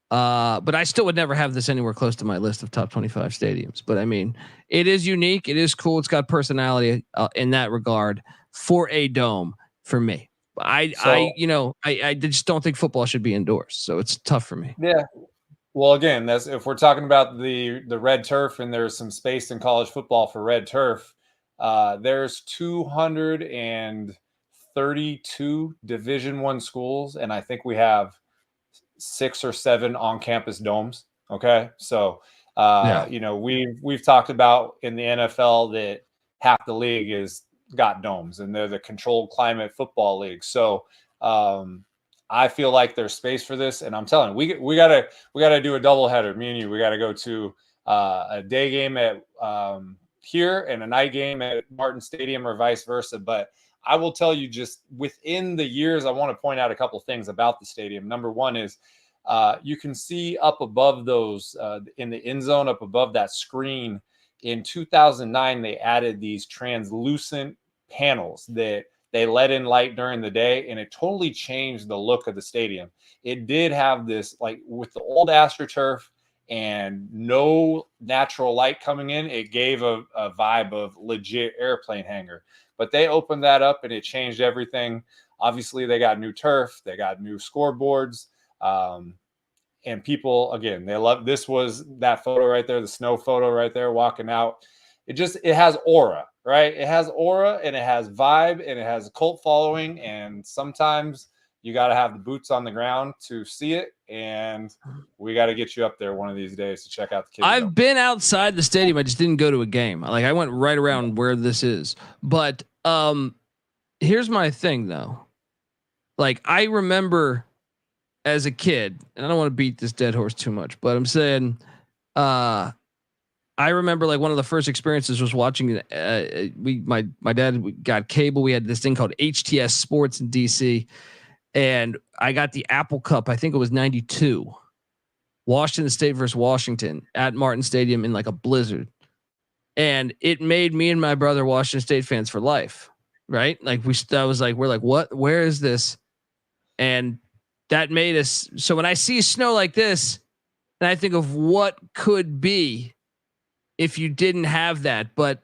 but I still would never have this anywhere close to my list of top 25 stadiums. But I mean, it is unique. It is cool. It's got personality in that regard for a dome for me. I just don't think football should be indoors. So it's tough for me. Yeah. Well, again, that's if we're talking about the red turf and there's some space in college football for red turf. There's 232 Division I schools, and I think we have 6 or 7 on-campus domes. Okay, so we've talked about in the NFL that half the league is got domes, and they're the controlled climate football league. So I feel like there's space for this, and I'm telling you, we gotta do a doubleheader. Me and you, we gotta go to a day game at here and a night game at Martin Stadium or vice versa. But I will tell you, just within the years, I want to point out a couple things about the stadium. Number one is you can see up above those in the end zone, up above that screen. In 2009, they added these translucent panels that they let in light during the day, and it totally changed the look of the stadium. It did have this, like with the old AstroTurf and no natural light coming in, it gave a vibe of legit airplane hangar. But they opened that up and it changed everything. Obviously, they got new turf, they got new scoreboards. And people, again, they love, this was that photo right there, the snow photo right there, walking out. It has aura, right? It has aura and it has vibe and it has a cult following. And sometimes you got to have the boots on the ground to see it. And we got to get you up there one of these days to check out the kids. I've been outside the stadium. I just didn't go to a game. Like I went right around where this is. But here's my thing though. Like I remember as a kid, and I don't want to beat this dead horse too much, but I'm saying, I remember like one of the first experiences was watching. My dad got cable. We had this thing called HTS Sports in DC, and I got the Apple Cup. I think it was '92, Washington State versus Washington at Martin Stadium in like a blizzard, and it made me and my brother Washington State fans for life. Right? Like we're like, what? Where is this? And that made us. So when I see snow like this, and I think of what could be if you didn't have that, but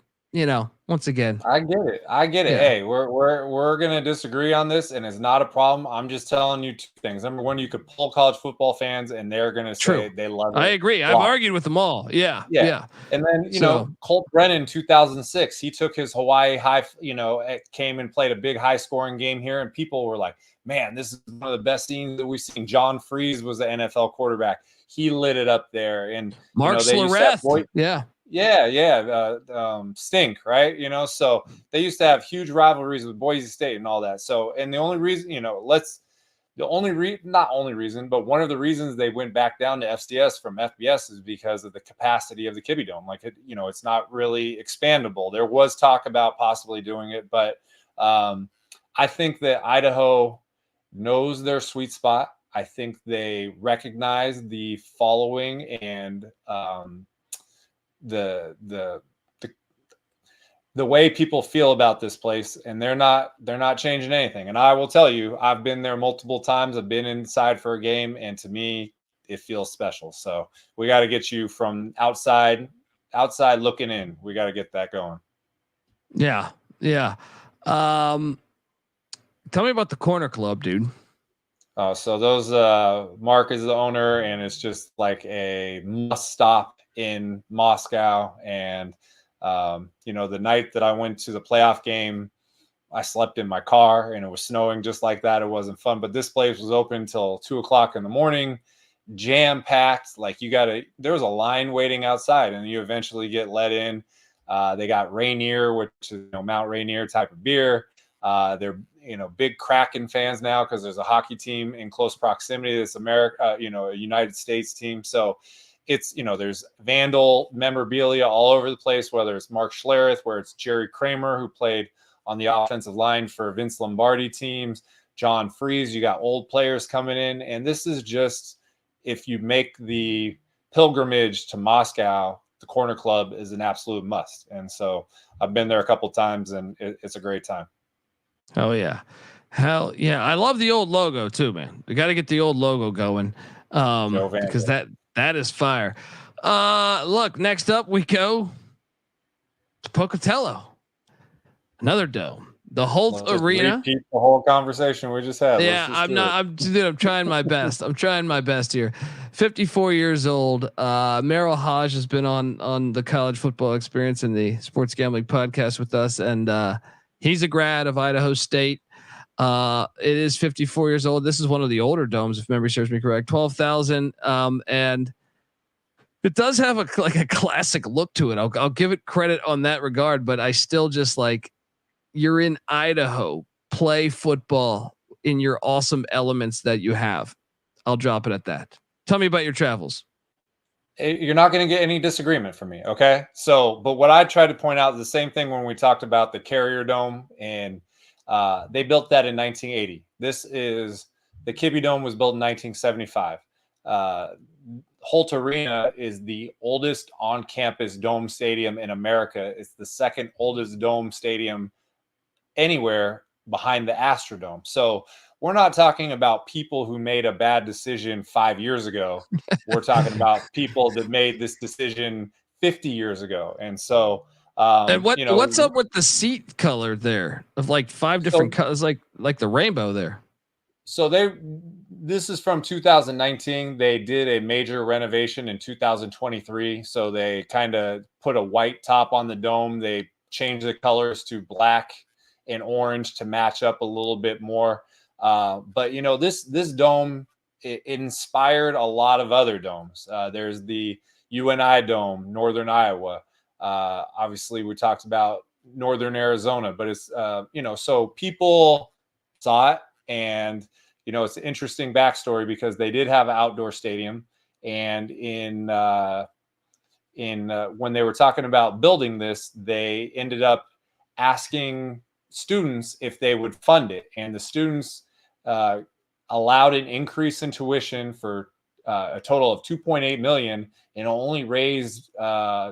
once again, I get it. Yeah. Hey, we're gonna disagree on this, and it's not a problem. I'm just telling you two things. Number one, you could pull college football fans, and they're gonna say they love it. I agree. I've argued with them all. Yeah. And then Colt Brennan, 2006, he took his Hawaii High. Came and played a big high scoring game here, and people were like, "Man, this is one of the best scenes that we've seen." John Freeze was the NFL quarterback. He lit it up there, and Mark Slareth. Stink, right? So they used to have huge rivalries with Boise State and all that. So, and the only reason, but one of the reasons they went back down to FCS from FBS is because of the capacity of the Kibby Dome. Like, it's not really expandable. There was talk about possibly doing it, but I think that Idaho knows their sweet spot. I think they recognize the following and the the way people feel about this place, and they're not changing anything. And I will tell you, I've been there multiple times. I've been inside for a game, and to me, it feels special. So we got to get you from outside looking in. We got to get that going. Yeah. Yeah. Tell me about the Corner Club, dude. So those Mark is the owner, and it's just like a must stop in Moscow. And the night that I went to the playoff game, I slept in my car, and it was snowing just like that. It wasn't fun, but this place was open till 2:00 in the morning, jam packed. Like there was a line waiting outside, and you eventually get let in. They got Rainier, which is Mount Rainier type of beer. They're big Kraken fans now because there's a hockey team in close proximity. This America, a United States team. So it's there's Vandal memorabilia all over the place. Whether it's Mark Schlereth, where it's Jerry Kramer, who played on the offensive line for Vince Lombardi teams, John Freeze. You got old players coming in, and this is just, if you make the pilgrimage to Moscow, the Corner Club is an absolute must. And so I've been there a couple times, and it's a great time. Oh yeah. Hell yeah. I love the old logo too, man. We got to get the old logo going. Because that is fire. Look, next up we go to Pocatello. Another dome. The Holt Arena. Repeat the whole conversation we just had. Yeah, I'm trying my best. I'm trying my best here. 54 years old. Merrill Hodge has been on the College Football Experience and the Sports Gambling Podcast with us, and he's a grad of Idaho State. It is 54 years old. This is one of the older domes, if memory serves me correct. 12,000, and it does have a classic look to it. I'll give it credit on that regard, but I still just like, you're in Idaho, play football in your awesome elements that you have. I'll drop it at that. Tell me about your travels. You're not going to get any disagreement from me. Okay. So, but what I tried to point out is the same thing when we talked about the Carrier Dome, and they built that in 1980. This is the Kibbe Dome was built in 1975. Holt Arena is the oldest on-campus dome stadium in America. It's the second oldest dome stadium anywhere behind the Astrodome. So we're not talking about people who made a bad decision 5 years ago. We're talking about people that made this decision 50 years ago. And so, and what's up with the seat color there of like 5 different colors, like the rainbow there? So this is from 2019. They did a major renovation in 2023. So they kind of put a white top on the dome. They changed the colors to black and orange to match up a little bit more. But this dome, it inspired a lot of other domes. There's the UNI Dome, Northern Iowa. Obviously we talked about Northern Arizona, but it's, so people saw it, and, it's an interesting backstory because they did have an outdoor stadium, and when they were talking about building this, they ended up asking students if they would fund it, and the students allowed an increase in tuition for a total of $2.8 million, and only raised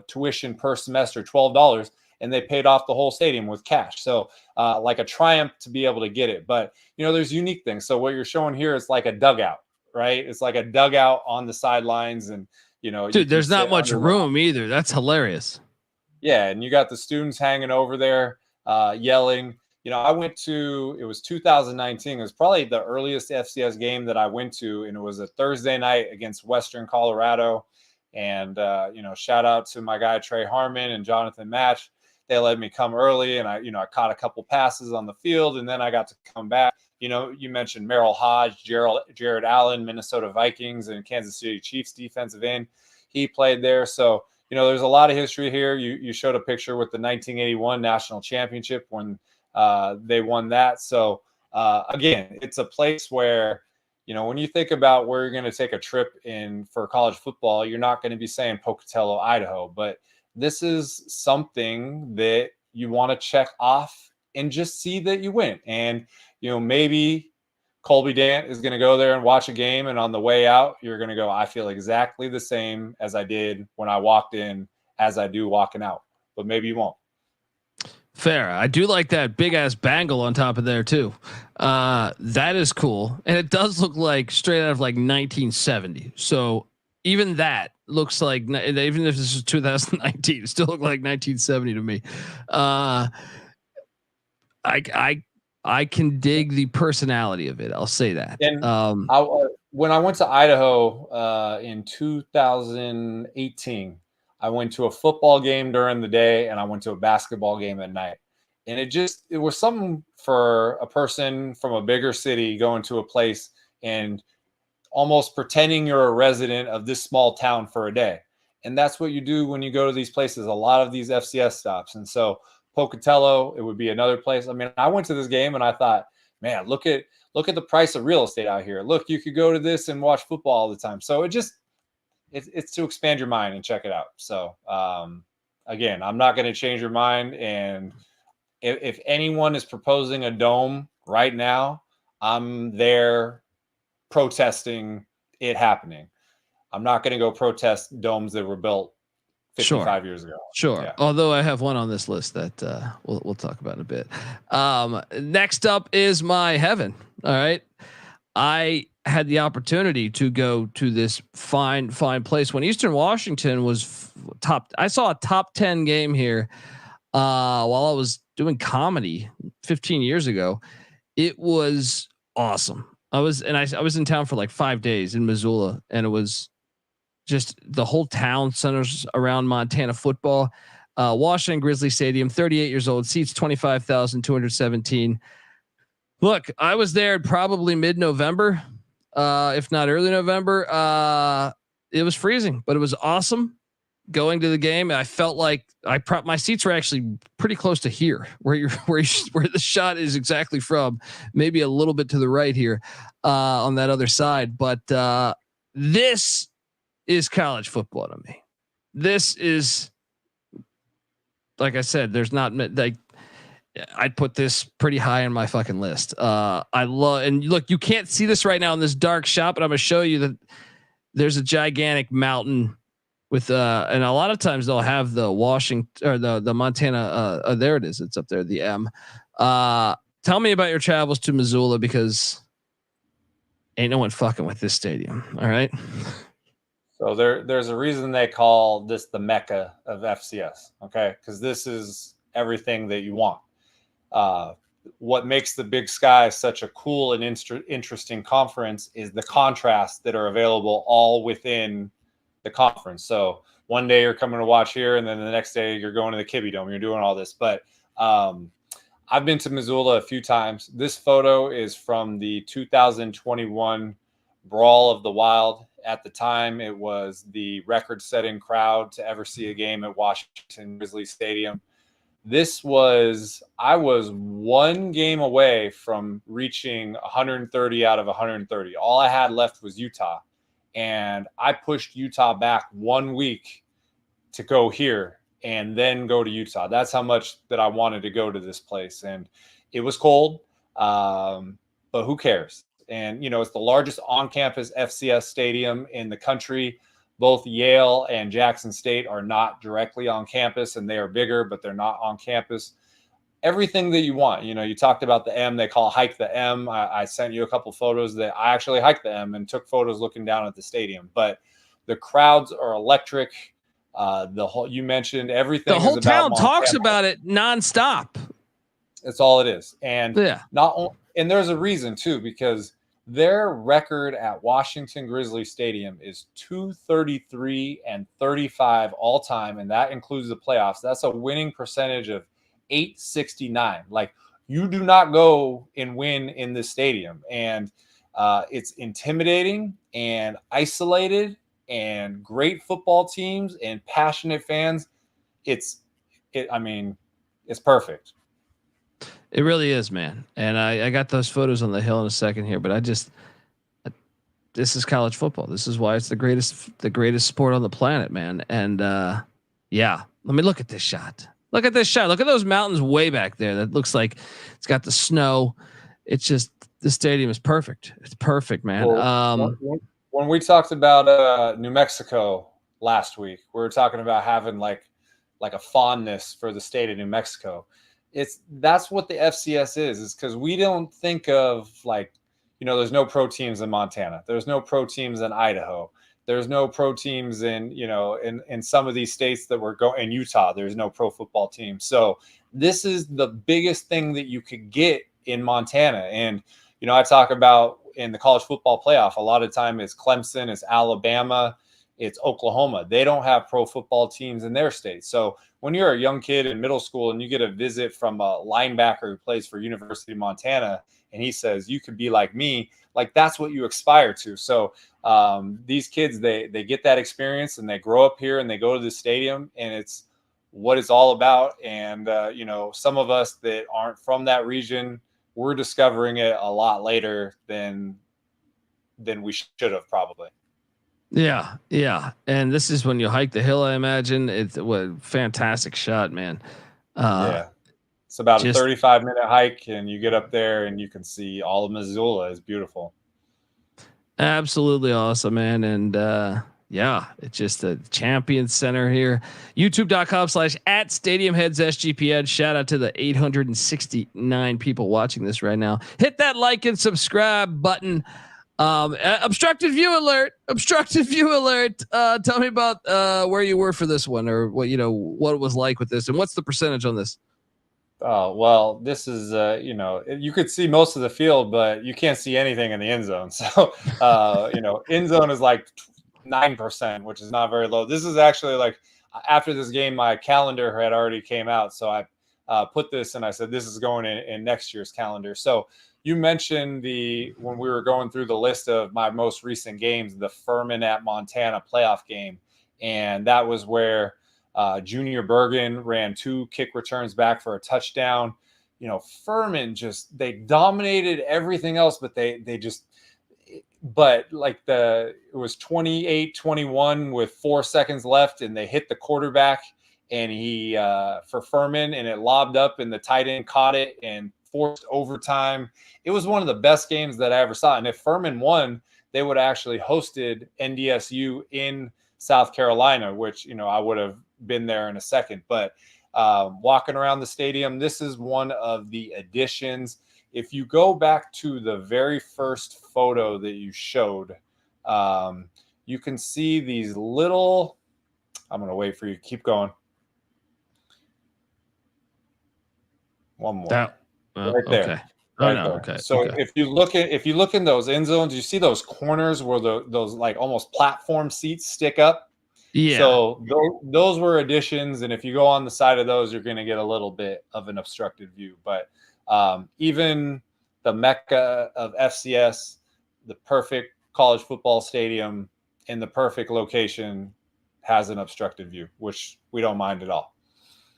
tuition per semester $12, and they paid off the whole stadium with cash. So like a triumph to be able to get it. But there's unique things. So what you're showing here is like a dugout, right? It's like a dugout on the sidelines, and dude, there's not much room either. That's hilarious. Yeah, and you got the students hanging over there yelling. I went to, it was 2019. It was probably the earliest FCS game that I went to, and it was a Thursday night against Western Colorado. And shout out to my guy Trey Harmon and Jonathan Match. They let me come early, and I caught a couple passes on the field, and then I got to come back. You mentioned Merrill Hodge, Jared Allen, Minnesota Vikings, and Kansas City Chiefs defensive end. He played there. So, there's a lot of history here. You showed a picture with the 1981 national championship when they won that. So again, it's a place where, when you think about where you're going to take a trip in for college football, you're not going to be saying Pocatello, Idaho, but this is something that you want to check off and just see that you went. And, maybe Colby Dant is going to go there and watch a game, and on the way out, you're going to go, I feel exactly the same as I did when I walked in as I do walking out, but maybe you won't. Fair. I do like that big ass bangle on top of there too. That is cool, and it does look like straight out of like 1970. So even that looks like, even if this is 2019, it still look like 1970 to me. I can dig the personality of it. I'll say that. And when I went to Idaho in 2018, I went to a football game during the day and I went to a basketball game at night. And it was something for a person from a bigger city going to a place and almost pretending you're a resident of this small town for a day. And that's what you do when you go to these places, a lot of these FCS stops. And so Pocatello, it would be another place. I mean, I went to this game and I thought, man, look at the price of real estate out here. Look, you could go to this and watch football all the time. So it's to expand your mind and check it out. So again, I'm not going to change your mind. And if anyone is proposing a dome right now, I'm there protesting it happening. I'm not going to go protest domes that were built 55 years ago. Sure. Yeah. Although I have one on this list that we'll talk about in a bit. Next up is my heaven. All right. I had the opportunity to go to this fine place when Eastern Washington was I saw a top 10 game here while I was doing comedy 15 years ago. It was awesome. I was in town for like 5 days in Missoula, and it was just the whole town centers around Montana football. Washington Grizzly Stadium, 38 years old, seats 25,217. Look, I was there probably mid-November, if not early November. It was freezing, but it was awesome going to the game. I felt like my seats were actually pretty close to here, where the shot is exactly from, maybe a little bit to the right here on that other side. But this is college football to me. This is, like I said, there's not like, I'd put this pretty high on my fucking list. I love, and look, you can't see this right now in this dark shot, but I'm gonna show you that there's a gigantic mountain with, and a lot of times they'll have the Washington or the Montana. There it is. It's up there. The M. Tell me about your travels to Missoula, because ain't no one fucking with this stadium. All right. So there's a reason they call this the Mecca of FCS. Okay. Cause this is everything that you want. What makes the Big Sky such a cool and interesting conference is the contrasts that are available all within the conference. So one day you're coming to watch here, and then the next day you're going to the Kibbe Dome. You're doing all this. But I've been to Missoula a few times. This photo is from the 2021 Brawl of the Wild. At the time, it was the record-setting crowd to ever see a game at Washington Grizzly Stadium. I was one game away from reaching 130 out of 130. All I had left was Utah. And I pushed Utah back 1 week to go here and then go to Utah. That's how much that I wanted to go to this place. And it was cold, but who cares? And, it's the largest on-campus FCS stadium in the country. Both Yale and Jackson State are not directly on campus, and they are bigger, but they're not on campus. Everything that you want. You talked about the M. They call Hike the M. I sent you a couple photos that I actually hiked the M and took photos looking down at the stadium. But the crowds are electric. You mentioned everything. The whole town talks about it nonstop. That's all it is. And yeah. And there's a reason too, because their record at Washington Grizzly Stadium is 233-35 all time, and that includes the playoffs. That's a winning percentage of 869. Like, you do not go and win in this stadium, and it's intimidating and isolated, and great football teams and passionate fans. It's perfect. It really is, man. And I got those photos on the hill in a second here, but this is college football. This is why it's the greatest sport on the planet, man. And yeah, let me look at this shot. Look at this shot. Look at those mountains way back there. That looks like it's got the snow. It's just, the stadium is perfect. It's perfect, man. Well, when we talked about New Mexico last week, we were talking about having like a fondness for the state of New Mexico. That's what the FCS is because we don't think of like, there's no pro teams in Montana. There's no pro teams in Idaho. There's no pro teams in, in some of these states that we're going in Utah. There's no pro football team. So this is the biggest thing that you could get in Montana. And, I talk about in the college football playoff, a lot of time it's Clemson, it's Alabama, it's Oklahoma. They don't have pro football teams in their state. So when you're a young kid in middle school and you get a visit from a linebacker who plays for University of Montana, and he says, you could be like me, like that's what you aspire to. So these kids, they get that experience and they grow up here and they go to the stadium and it's what it's all about. And, some of us that aren't from that region, we're discovering it a lot later than we should have probably. Yeah. Yeah. And this is when you hike the hill, I imagine. It's a fantastic shot, man. Yeah. It's about a 35-minute hike and you get up there and you can see all of Missoula. It's beautiful. Absolutely awesome, man. And it's just a champion center here. YouTube.com/@StadiumHeadsSGPN. Shout out to the 869 people watching this right now. Hit that like and subscribe button. Obstructed view alert. Tell me about where you were for this one, or what it was like with this, and what's the percentage on this? Oh, well, this is, you could see most of the field, but you can't see anything in the end zone. So, end zone is like 9%, which is not very low. This is actually like after this game, my calendar had already came out. So I put this and I said, this is going in next year's calendar. So you mentioned when we were going through the list of my most recent games, the Furman at Montana playoff game. And that was where Junior Bergen ran 2 kick returns back for a touchdown. Furman they dominated everything else, but it was 28-21 with 4 seconds left and they hit the quarterback and he for Furman and it lobbed up and the tight end caught it and forced overtime. It was one of the best games that I ever saw. And if Furman won, they would have actually hosted NDSU in South Carolina, which, I would have been there in a second. But walking around the stadium, this is one of the additions. If you go back to the very first photo that you showed, you can see these little, I'm going to wait for you. Keep going. One more. Right there. Okay. Right there. Okay. So if you look in those end zones, you see those corners where those like almost platform seats stick up. Yeah. So those were additions, and if you go on the side of those, you're going to get a little bit of an obstructed view. But even the mecca of FCS, the perfect college football stadium in the perfect location, has an obstructed view, which we don't mind at all.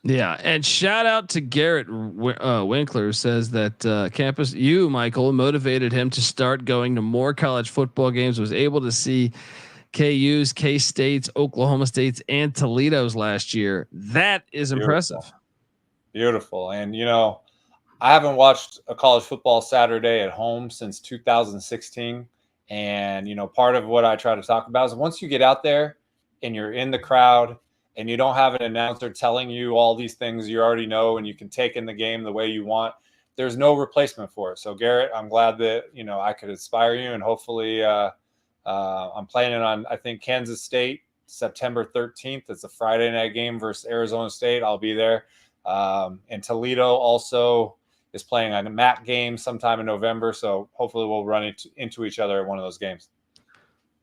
Yeah, and shout out to Garrett Winkler, who says that campus, Michael, motivated him to start going to more college football games. Was able to see KU's, K-State's, Oklahoma State's, and Toledo's last year. That is impressive. Beautiful. And, I haven't watched a college football Saturday at home since 2016. And, part of what I try to talk about is once you get out there and you're in the crowd and you don't have an announcer telling you all these things you already know and you can take in the game the way you want, there's no replacement for it. So, Garrett, I'm glad that, I could inspire you, and hopefully I'm planning on, I think, Kansas State, September 13th. It's a Friday night game versus Arizona State. I'll be there. And Toledo also is playing a MAC game sometime in November. So hopefully we'll run into each other at one of those games.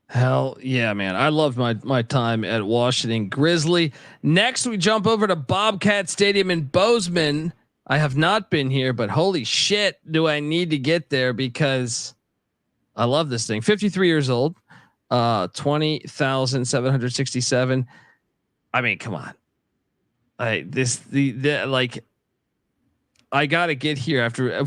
Hell yeah, man. I loved my time at Washington Grizzly. Next, we jump over to Bobcat Stadium in Bozeman. I have not been here, but holy shit, do I need to get there because I love this thing. 53 years old, 20,767. I mean, come on. I got to get here after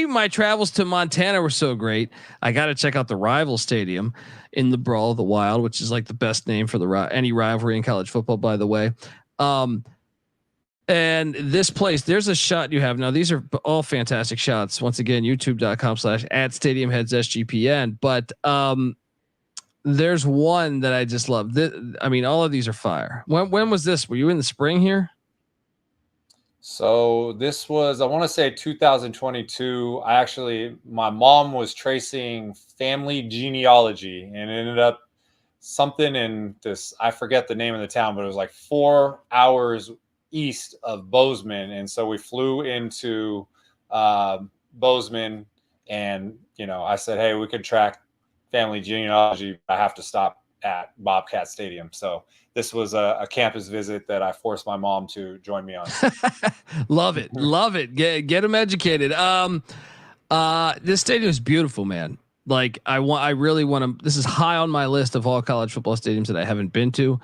my travels to Montana were so great. I got to check out the rival stadium in the Brawl of the Wild, which is like the best name for any rivalry in college football, by the way. And this place, there's a shot you have now. These are all fantastic shots. Once again, youtube.com/@StadiumHeadsSGPN. But there's one that I just love. All of these are fire. When was this? Were you in the spring here? So this was, I want to say 2022. My mom was tracing family genealogy and it ended up something in this, I forget the name of the town, but it was like 4 hours east of Bozeman. And so we flew into Bozeman and, I said, hey, we could track family genealogy. I have to stop at Bobcat Stadium. So this was a campus visit that I forced my mom to join me on. Love it. Love it. Get them educated. This stadium is beautiful, man. Like I really want to, this is high on my list of all college football stadiums that I haven't been to.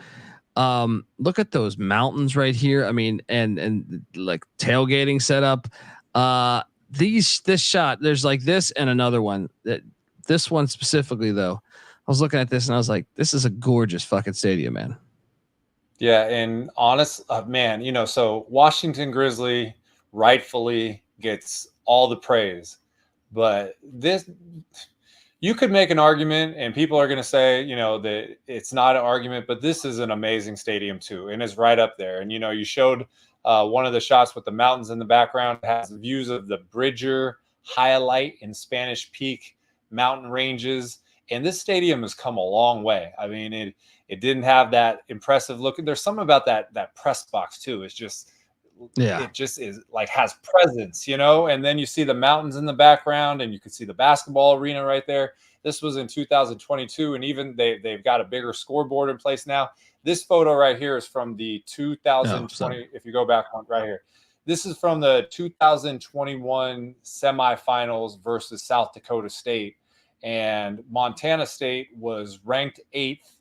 Look at those mountains right here. I mean, and like tailgating setup. This shot, there's like this and another one this one specifically though. I was looking at this and I was like, this is a gorgeous fucking stadium, man. Yeah. And man, so Washington Grizzly rightfully gets all the praise, but you could make an argument and people are going to say, that it's not an argument, but this is an amazing stadium too. And it's right up there. And, you showed one of the shots with the mountains in the background. It has views of the Bridger, Highlight, and Spanish Peak mountain ranges. And this stadium has come a long way. I mean, it didn't have that impressive look. There's something about that press box too. It's just, it just is like has presence, and then you see the mountains in the background and you can see the basketball arena right there. This was in 2022. And even they've got a bigger scoreboard in place now. This photo right here is from the 2020. If you go back one right here, this is from the 2021 semifinals versus South Dakota State. And Montana State was ranked 8th.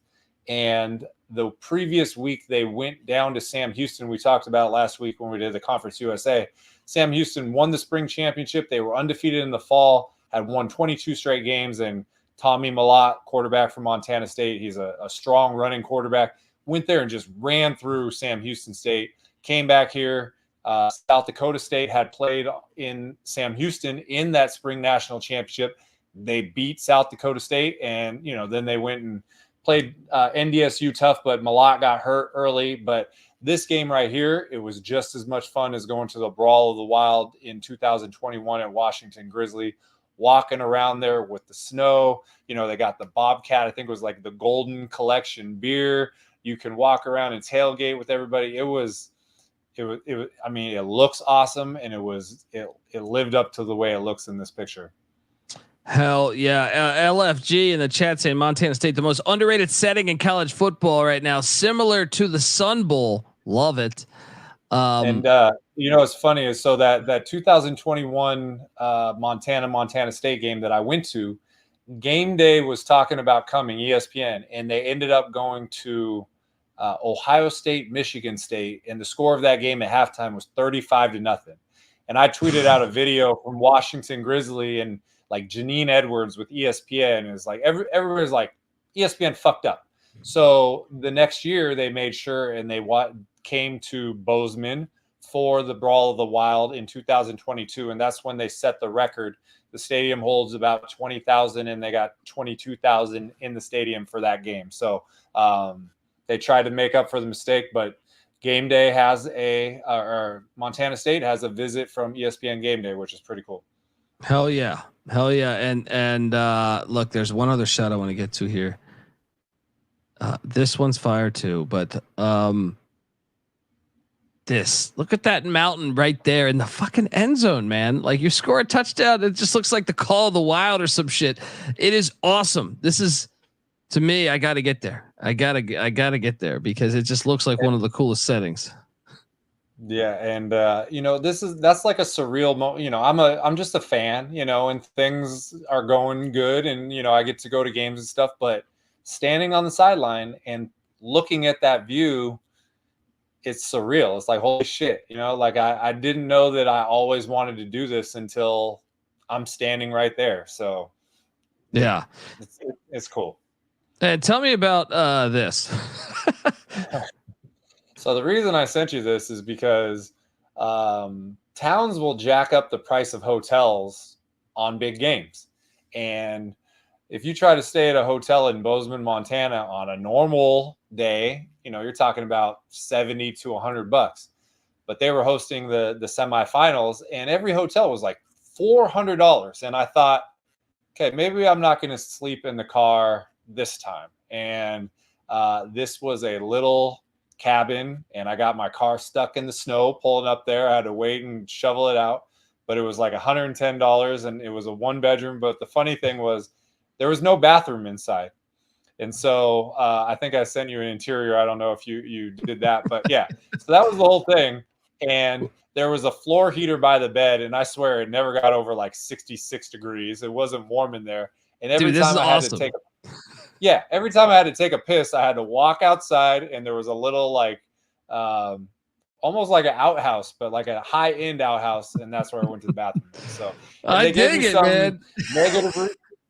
And the previous week, they went down to Sam Houston. We talked about last week when we did the Conference USA. Sam Houston won the spring championship. They were undefeated in the fall, had won 22 straight games. And Tommy Mellott, quarterback from Montana State, he's a strong running quarterback, went there and just ran through Sam Houston State, came back here. South Dakota State had played in Sam Houston in that spring national championship. They beat South Dakota State, and then they went and played NDSU tough, but Mellott got hurt early. But this game right here, it was just as much fun as going to the Brawl of the Wild in 2021 at Washington Grizzly, walking around there with the snow. They got the Bobcat, I think it was like the Golden Collection beer. You can walk around and tailgate with everybody. It looks awesome, and it lived up to the way it looks in this picture. Hell yeah. LFG in the chat saying Montana State, the most underrated setting in college football right now, similar to the Sun Bowl. Love it. What's funny is so that 2021 Montana State game that I went to, Game Day was talking about coming, ESPN, and they ended up going to Ohio State, Michigan State, and the score of that game at halftime was 35-0. And I tweeted out a video from Washington Grizzly and like Janine Edwards with ESPN is like everybody's like ESPN fucked up. So the next year they made sure and they came to Bozeman for the Brawl of the Wild in 2022, and that's when they set the record. The stadium holds about 20,000, and they got 22,000 in the stadium for that game. So they tried to make up for the mistake, but Game Day has or Montana State has a visit from ESPN Game Day, which is pretty cool. Hell yeah. And look, there's one other shot I want to get to here. This one's fire too, but look at that mountain right there in the fucking end zone, man. Like you score a touchdown, it just looks like the Call of the Wild or some shit. It is awesome. This is, to me, I got to get there. I gotta get there because it just looks like one of the coolest settings. Yeah, and that's like a surreal moment. I'm just a fan, and things are going good, and I get to go to games and stuff. But standing on the sideline and looking at that view, it's surreal. It's like holy shit, Like I didn't know that I always wanted to do this until I'm standing right there. So yeah, it's cool. And tell me about this. So the reason I sent you this is because towns will jack up the price of hotels on big games. And if you try to stay at a hotel in Bozeman, Montana on a normal day, you're talking about $70 to $100. but they were hosting the semifinals, and every hotel was like $400. And I thought, okay, maybe I'm not going to sleep in the car this time. And this was a little cabin, and I got my car stuck in the snow pulling up there. I had to wait and shovel it out, but it was like $110, and it was a 1-bedroom. But the funny thing was there was no bathroom inside. And so I think I sent you an interior. I don't know if you did that, but yeah. So that was the whole thing. And there was a floor heater by the bed, and I swear it never got over like 66 degrees. It wasn't warm in there. And every time I had to take every time I had to take a piss, I had to walk outside, and there was a little like almost like an outhouse, but like a high-end outhouse, and that's where I went to the bathroom. So I dig it, man.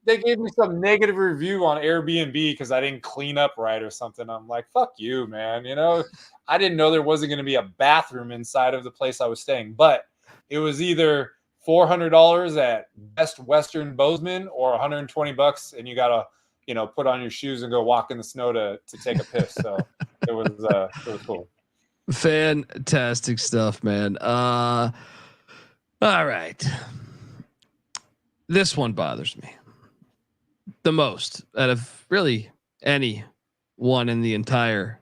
They gave me some negative review on Airbnb because I didn't clean up right or something. I'm like, fuck you, man. You know, I didn't know there wasn't going to be a bathroom inside of the place I was staying, but it was either $400 at Best Western Bozeman or $120, and you got to, you know, put on your shoes and go walk in the snow to take a piss. So it was cool. Fantastic stuff, man. All right. This one bothers me the most out of really any one in the entire,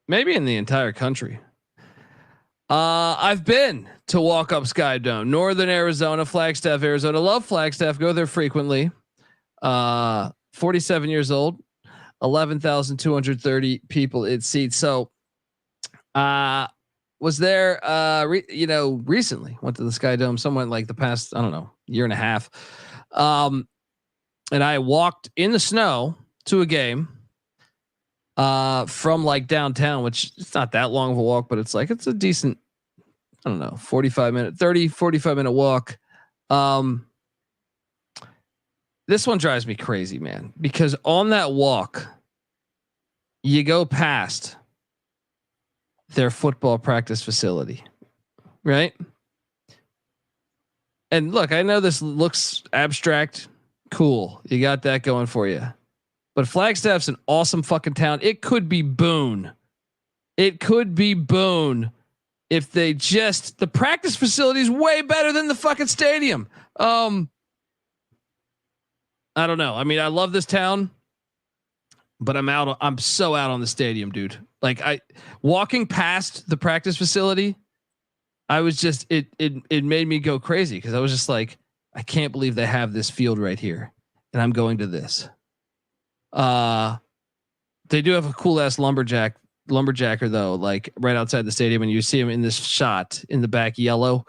maybe in the entire country. I've been to Walk Up Sky Dome, Northern Arizona, Flagstaff, Arizona. Love Flagstaff. Go there frequently. 47 years old, 11,230 people it seats. So, was there, recently went to the Sky Dome, somewhat like the past, I don't know, year and a half. And I walked in the snow to a game, from like downtown, which it's not that long of a walk, but it's a decent, I don't know, 45 minute walk. This one drives me crazy, man, because on that walk, you go past their football practice facility, right? And look, I know this looks abstract. Cool. You got that going for you. But Flagstaff's an awesome fucking town. It could be Boone. If they just, the practice facility is way better than the fucking stadium. I don't know. I mean, I love this town, but I'm so out on the stadium, dude. Like walking past the practice facility, I was just, it made me go crazy. Cause I was just like, I can't believe they have this field right here and I'm going to this. They do have a cool ass lumberjacker though, like right outside the stadium, and you see him in this shot in the back, yellow,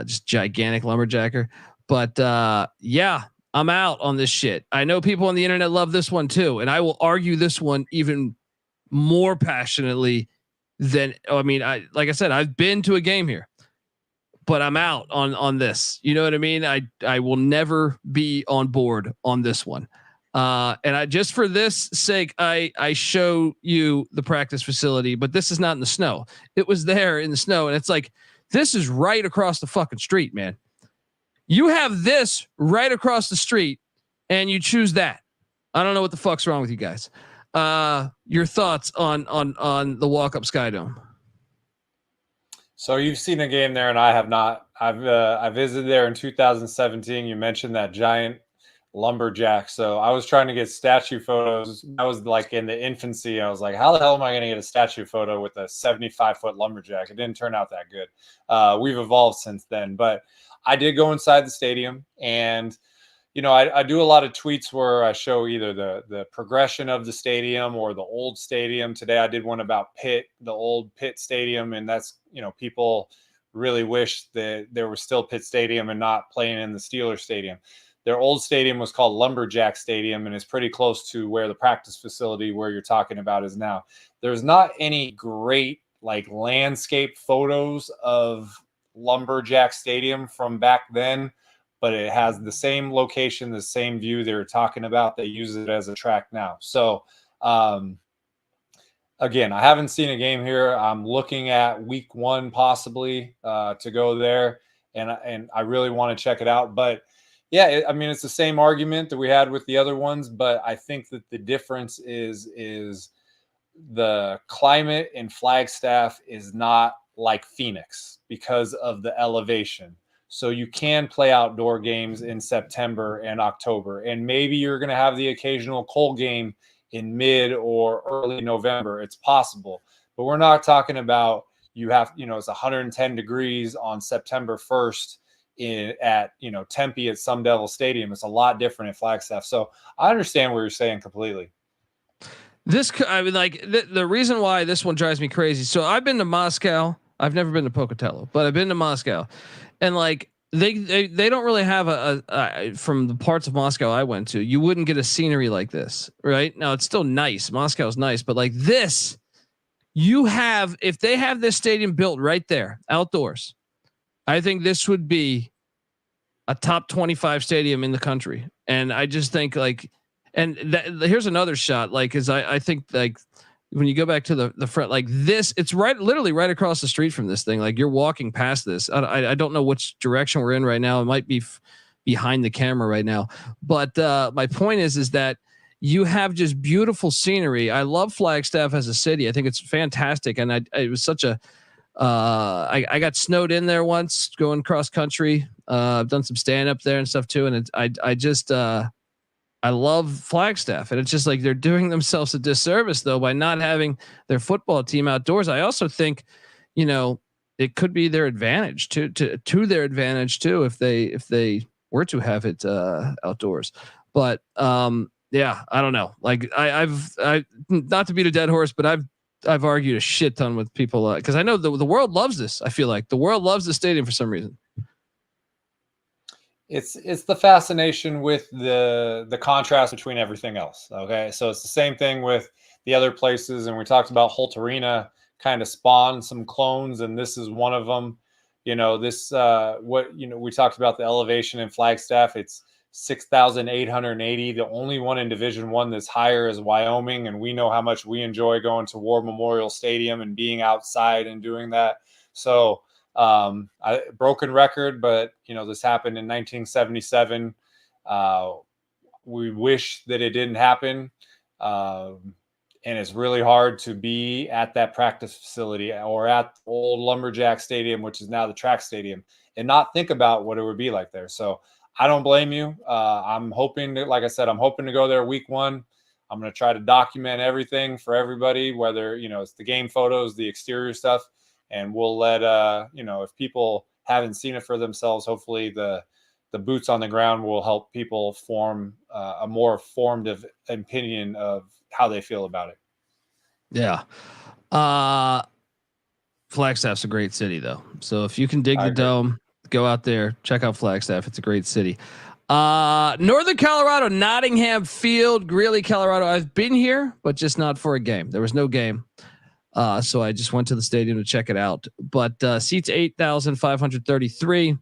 just gigantic lumberjacker. But yeah, I'm out on this shit. I know people on the internet love this one too, and I will argue this one even more passionately than, like I said, I've been to a game here, but I'm out on this. You know what I mean? I will never be on board on this one. And I just for this sake, I show you the practice facility, but this is not in the snow. It was there in the snow, and it's like, this is right across the fucking street, man. You have this right across the street, and you choose that. I don't know what the fuck's wrong with you guys. Your thoughts on the Walk Up Sky Dome? So you've seen a game there, and I have not. I visited there in 2017. You mentioned that giant lumberjack. So I was trying to get statue photos. I was like in the infancy. I was like, how the hell am I going to get a statue photo with a 75-foot lumberjack? It didn't turn out that good. We've evolved since then, but I did go inside the stadium, and you know, I do a lot of tweets where I show either the progression of the stadium or the old stadium. Today I did one about Pitt, the old Pitt Stadium, and that's, you know, people really wish that there was still Pitt Stadium and not playing in the Steelers Stadium. Their old stadium was called Lumberjack Stadium, and it's pretty close to where the practice facility where you're talking about is now. There's not any great like landscape photos of Lumberjack Stadium from back then, but it has the same location, the same view they were talking about. They use it as a track now. So again, I haven't seen a game here. I'm looking at week 1 possibly to go there, and I really want to check it out. But yeah, I mean, it's the same argument that we had with the other ones, but I think that the difference is the climate in Flagstaff is not like Phoenix because of the elevation. So you can play outdoor games in September and October, and maybe you're going to have the occasional cold game in mid or early November. It's possible, but we're not talking about it's 110 degrees on September 1st at Tempe at Sun Devil Stadium. It's a lot different at Flagstaff. So I understand what you're saying completely. The reason why this one drives me crazy. So I've been to Moscow. I've never been to Pocatello, but I've been to Moscow, and like they don't really have from the parts of Moscow I went to, you wouldn't get a scenery like this, right? Now it's still nice. Moscow's nice, but like this, if they have this stadium built right there outdoors, I think this would be a top 25 stadium in the country. And I just think here's another shot. I think when you go back to the front, like this, it's literally right across the street from this thing. Like you're walking past this. I don't know which direction we're in right now. It might be behind the camera right now. But my point is that you have just beautiful scenery. I love Flagstaff as a city. I think it's fantastic. And it was such I got snowed in there once going cross country. I've done some stand up there and stuff too. And I love Flagstaff, and it's just like they're doing themselves a disservice though by not having their football team outdoors. I also think, it could be their advantage to their advantage too if they were to have it outdoors. But yeah, I don't know. Like I've not to beat a dead horse, but I've argued a shit ton with people because I know the world loves this. I feel like the world loves the stadium for some reason. It's the fascination with the contrast between everything else. Okay. So it's the same thing with the other places. And we talked about Holt Arena kind of spawned some clones, and this is one of them. We talked about the elevation in Flagstaff. It's 6,880. The only one in Division I that's higher is Wyoming. And we know how much we enjoy going to War Memorial Stadium and being outside and doing that. So, broken record, but this happened in 1977. We wish that it didn't happen. And it's really hard to be at that practice facility or at old Lumberjack Stadium, which is now the track stadium, and not think about what it would be like there. So I don't blame you. I'm hoping that, like I said, I'm hoping to go there week 1. I'm going to try to document everything for everybody, whether, it's the game photos, the exterior stuff. And we'll let, if people haven't seen it for themselves, hopefully the boots on the ground will help people form a more formed opinion of how they feel about it. Yeah. Flagstaff's a great city though. So if you can dig the dome, go out there, check out Flagstaff. It's a great city. Northern Colorado, Nottingham Field, Greeley, Colorado. I've been here, but just not for a game. There was no game. So I just went to the stadium to check it out, but seats 8,533.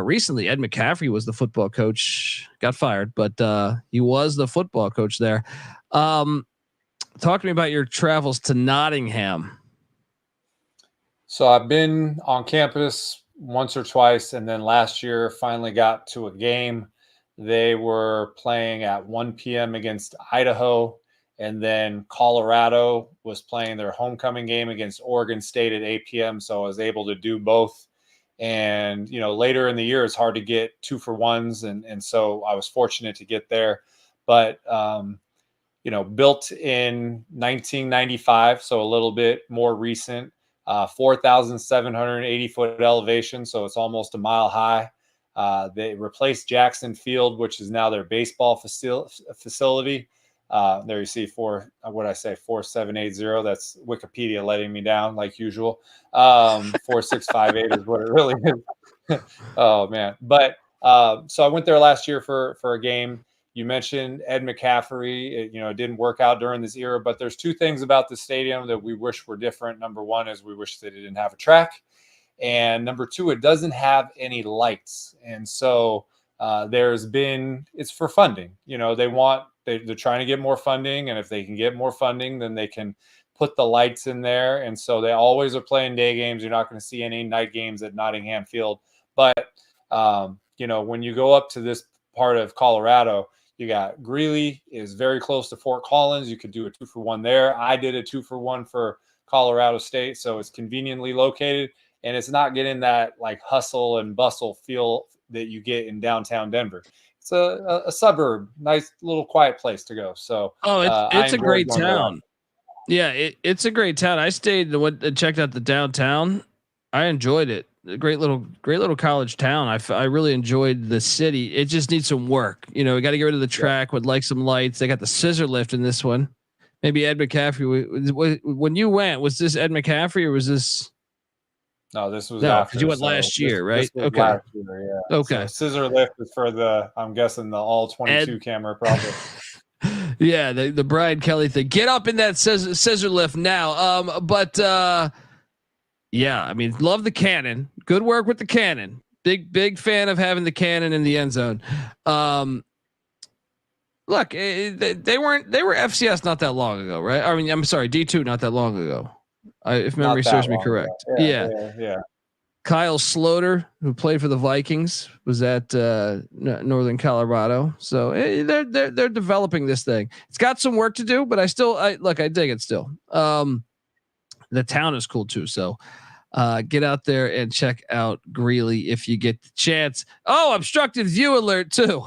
Recently, Ed McCaffrey was the football coach, got fired, but he was the football coach there. Talk to me about your travels to Nottingham. So I've been on campus once or twice, and then last year finally got to a game. They were playing at 1 p.m. against Idaho. And then Colorado was playing their homecoming game against Oregon State at 8 p.m. So I was able to do both. And, later in the year, it's hard to get 2-for-1s. And so I was fortunate to get there. But, built in 1995, so a little bit more recent, 4,780 foot elevation. So it's almost a mile high. They replaced Jackson Field, which is now their baseball facility. There you see 4780. That's Wikipedia letting me down like usual. 4658 is what it really is. Oh man. But, so I went there last year for a game. You mentioned Ed McCaffrey. It didn't work out during this era, but there's 2 things about the stadium that we wish were different. Number 1 is we wish that it didn't have a track. And number 2, it doesn't have any lights. And so, it's for funding. They're trying to get more funding, and if they can get more funding, then they can put the lights in there. And so they always are playing day games. You're not going to see any night games at Nottingham Field. But, when you go up to this part of Colorado, you got Greeley is very close to Fort Collins. You could do a 2-for-1 there. I did a 2-for-1 for Colorado State, so it's conveniently located, and it's not getting that like hustle and bustle feel that you get in downtown Denver. It's a suburb, nice little quiet place to go. So it's a great town. Yeah, it's a great town. I stayed and checked out the downtown. I enjoyed it. A great little college town. I really enjoyed the city. It just needs some work. You know, we got to get rid of the track with like some lights. They got the scissor lift in this one. Maybe Ed McCaffrey. When you went, was this Ed McCaffrey or was this? No, this was because you went last year, right? Okay. Last year, yeah. Okay. So scissor lift is for I'm guessing the all 22 camera probably. Yeah, the Brian Kelly thing. Get up in that scissor lift now. Yeah, I mean, love the cannon. Good work with the cannon. Big fan of having the cannon in the end zone. Look, they were FCS not that long ago, right? I mean, I'm sorry, D2 not that long ago. If memory serves me correct. Yeah. Kyle Sloter, who played for the Vikings, was at Northern Colorado. So they're developing this thing. It's got some work to do, but I dig it still. The town is cool too. So get out there and check out Greeley if you get the chance. Oh, obstructed view alert too.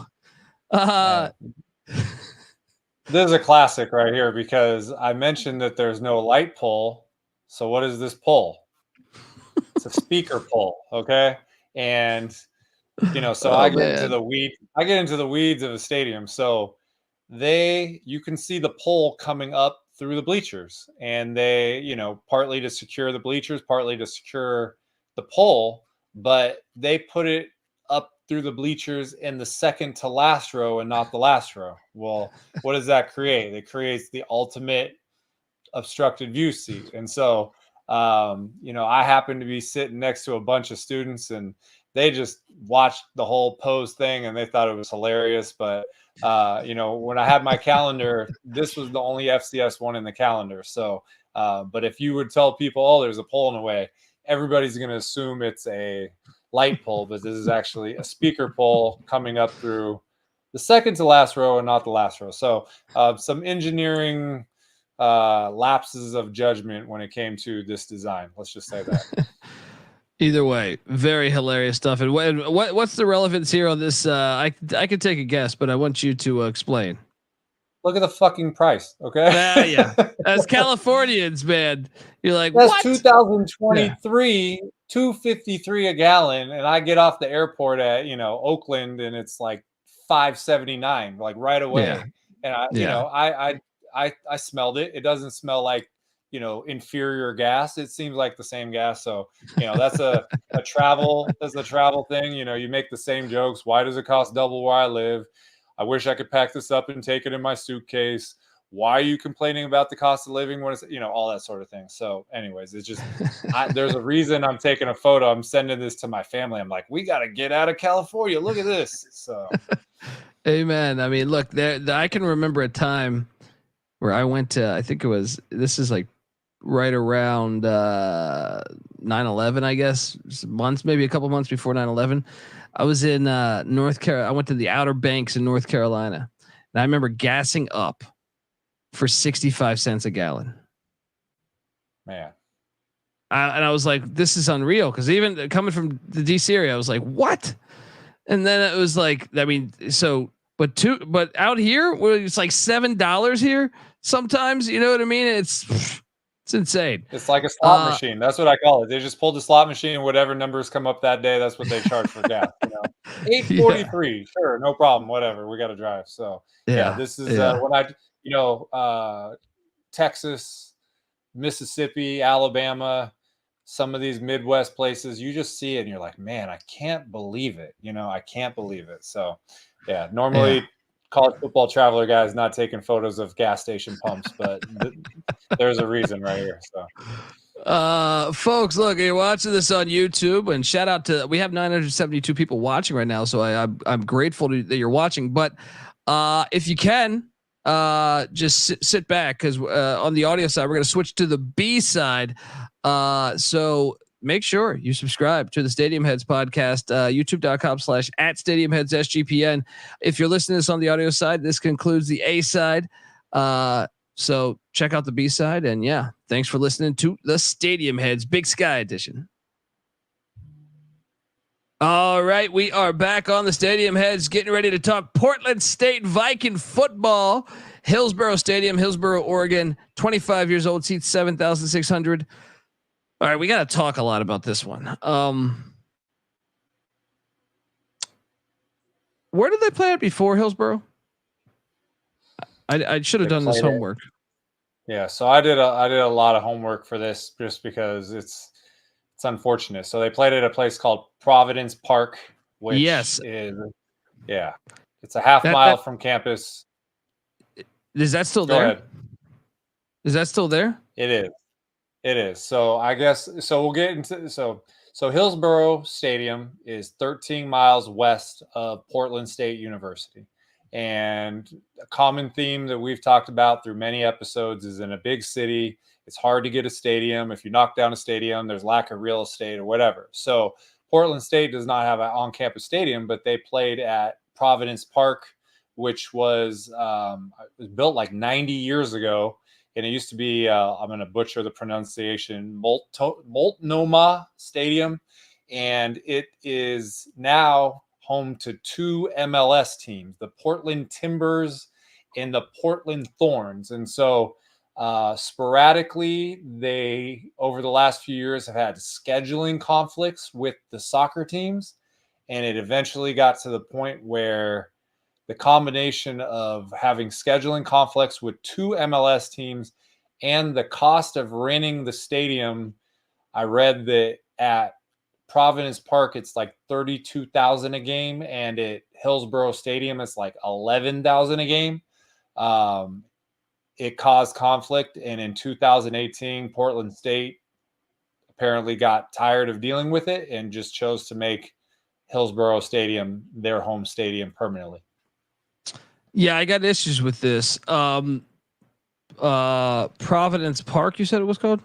This is a classic right here because I mentioned that there's no light pole. So what is this pole? It's a speaker pole, okay? And so I get into the weeds. I get into the weeds of a stadium. So you can see the pole coming up through the bleachers, and they, partly to secure the bleachers, partly to secure the pole, but they put it up through the bleachers in the second to last row and not the last row. Well, what does that create? It creates the ultimate obstructed view seat. And so, I happened to be sitting next to a bunch of students, and they just watched the whole pose thing and they thought it was hilarious. But, when I had my calendar, this was the only FCS one in the calendar. So, but if you would tell people, oh, there's a pole in the way, everybody's going to assume it's a light pole, but this is actually a speaker pole coming up through the second to last row and not the last row. So, some engineering lapses of judgment when it came to this design. Let's just say that. Either way, very hilarious stuff. And what's the relevance here on this? I could take a guess, but I want you to explain. Look at the fucking price, okay? Yeah. As Californians, man, you're like, that's what? 2023, $2.53 a gallon, and I get off the airport at Oakland, and it's like $5.79, like right away. Yeah. And I smelled it. It doesn't smell like inferior gas. It seems like the same gas. So that's a travel. That's a travel thing. You make the same jokes. Why does it cost double where I live? I wish I could pack this up and take it in my suitcase. Why are you complaining about the cost of living when it's all that sort of thing? So anyways, it's just there's a reason I'm taking a photo. I'm sending this to my family. I'm like, we got to get out of California. Look at this. So amen. I mean, look, I can remember a time where I went to, I think this is like right around 9/11, I guess, maybe a couple months before 9/11. I was in North Carolina. I went to the Outer Banks in North Carolina, and I remember gassing up for 65 cents a gallon. Man. And I was like, this is unreal. Cause even coming from the DC area, I was like, what? And then it was like, I mean, but out here where it's like $7 here sometimes, you know what I mean? It's insane. It's like a slot machine. That's what I call it. They just pull the slot machine, whatever numbers come up that day, that's what they charge for gas. $8.43, sure, no problem, whatever. We got to drive. So this is when I, Texas, Mississippi, Alabama, some of these Midwest places, you just see it and you're like, man, I can't believe it. I can't believe it. So normally college football traveler guys not taking photos of gas station pumps, but there's a reason right here. So folks, look, you're watching this on YouTube, and shout out to, we have 972 people watching right now. So I'm grateful that you're watching, but if you can, just sit back, because on the audio side, we're going to switch to the B side. So make sure you subscribe to the Stadium Heads podcast, youtube.com/@StadiumHeadsSGPN. If you're listening to this on the audio side, this concludes the A side. So check out the B-side. And yeah, thanks for listening to the Stadium Heads Big Sky Edition. All right, we are back on the Stadium Heads, getting ready to talk Portland State Viking football. Hillsborough Stadium, Hillsborough, Oregon, 25 years old, seats 7,600. All right, we got to talk a lot about this one. Where did they play it before Hillsborough? I should have done this homework. Yeah, so I did a lot of homework for this just because it's unfortunate. So they played at a place called Providence Park, which is it's a half mile from campus. Is that still there? Ahead. Is that still there? It is. It is. So I guess we'll get into so Hillsborough Stadium is 13 miles west of Portland State University. And a common theme that we've talked about through many episodes is in a big city, it's hard to get a stadium. If you knock down a stadium, there's lack of real estate or whatever. So Portland State does not have an on-campus stadium, but they played at Providence Park, which was built like 90 years ago. And it used to be, I'm going to butcher the pronunciation, Multnomah Stadium. And it is now home to two MLS teams, the Portland Timbers and the Portland Thorns. And so sporadically, they, over the last few years, have had scheduling conflicts with the soccer teams. And it eventually got to the point where the combination of having scheduling conflicts with two MLS teams and the cost of renting the stadium, I read that at Providence Park, it's like $32,000 a game, and at Hillsborough Stadium, it's like $11,000 a game. It caused conflict, and in 2018, Portland State apparently got tired of dealing with it and just chose to make Hillsborough Stadium their home stadium permanently. Yeah, I got issues with this. Providence Park, you said it was called,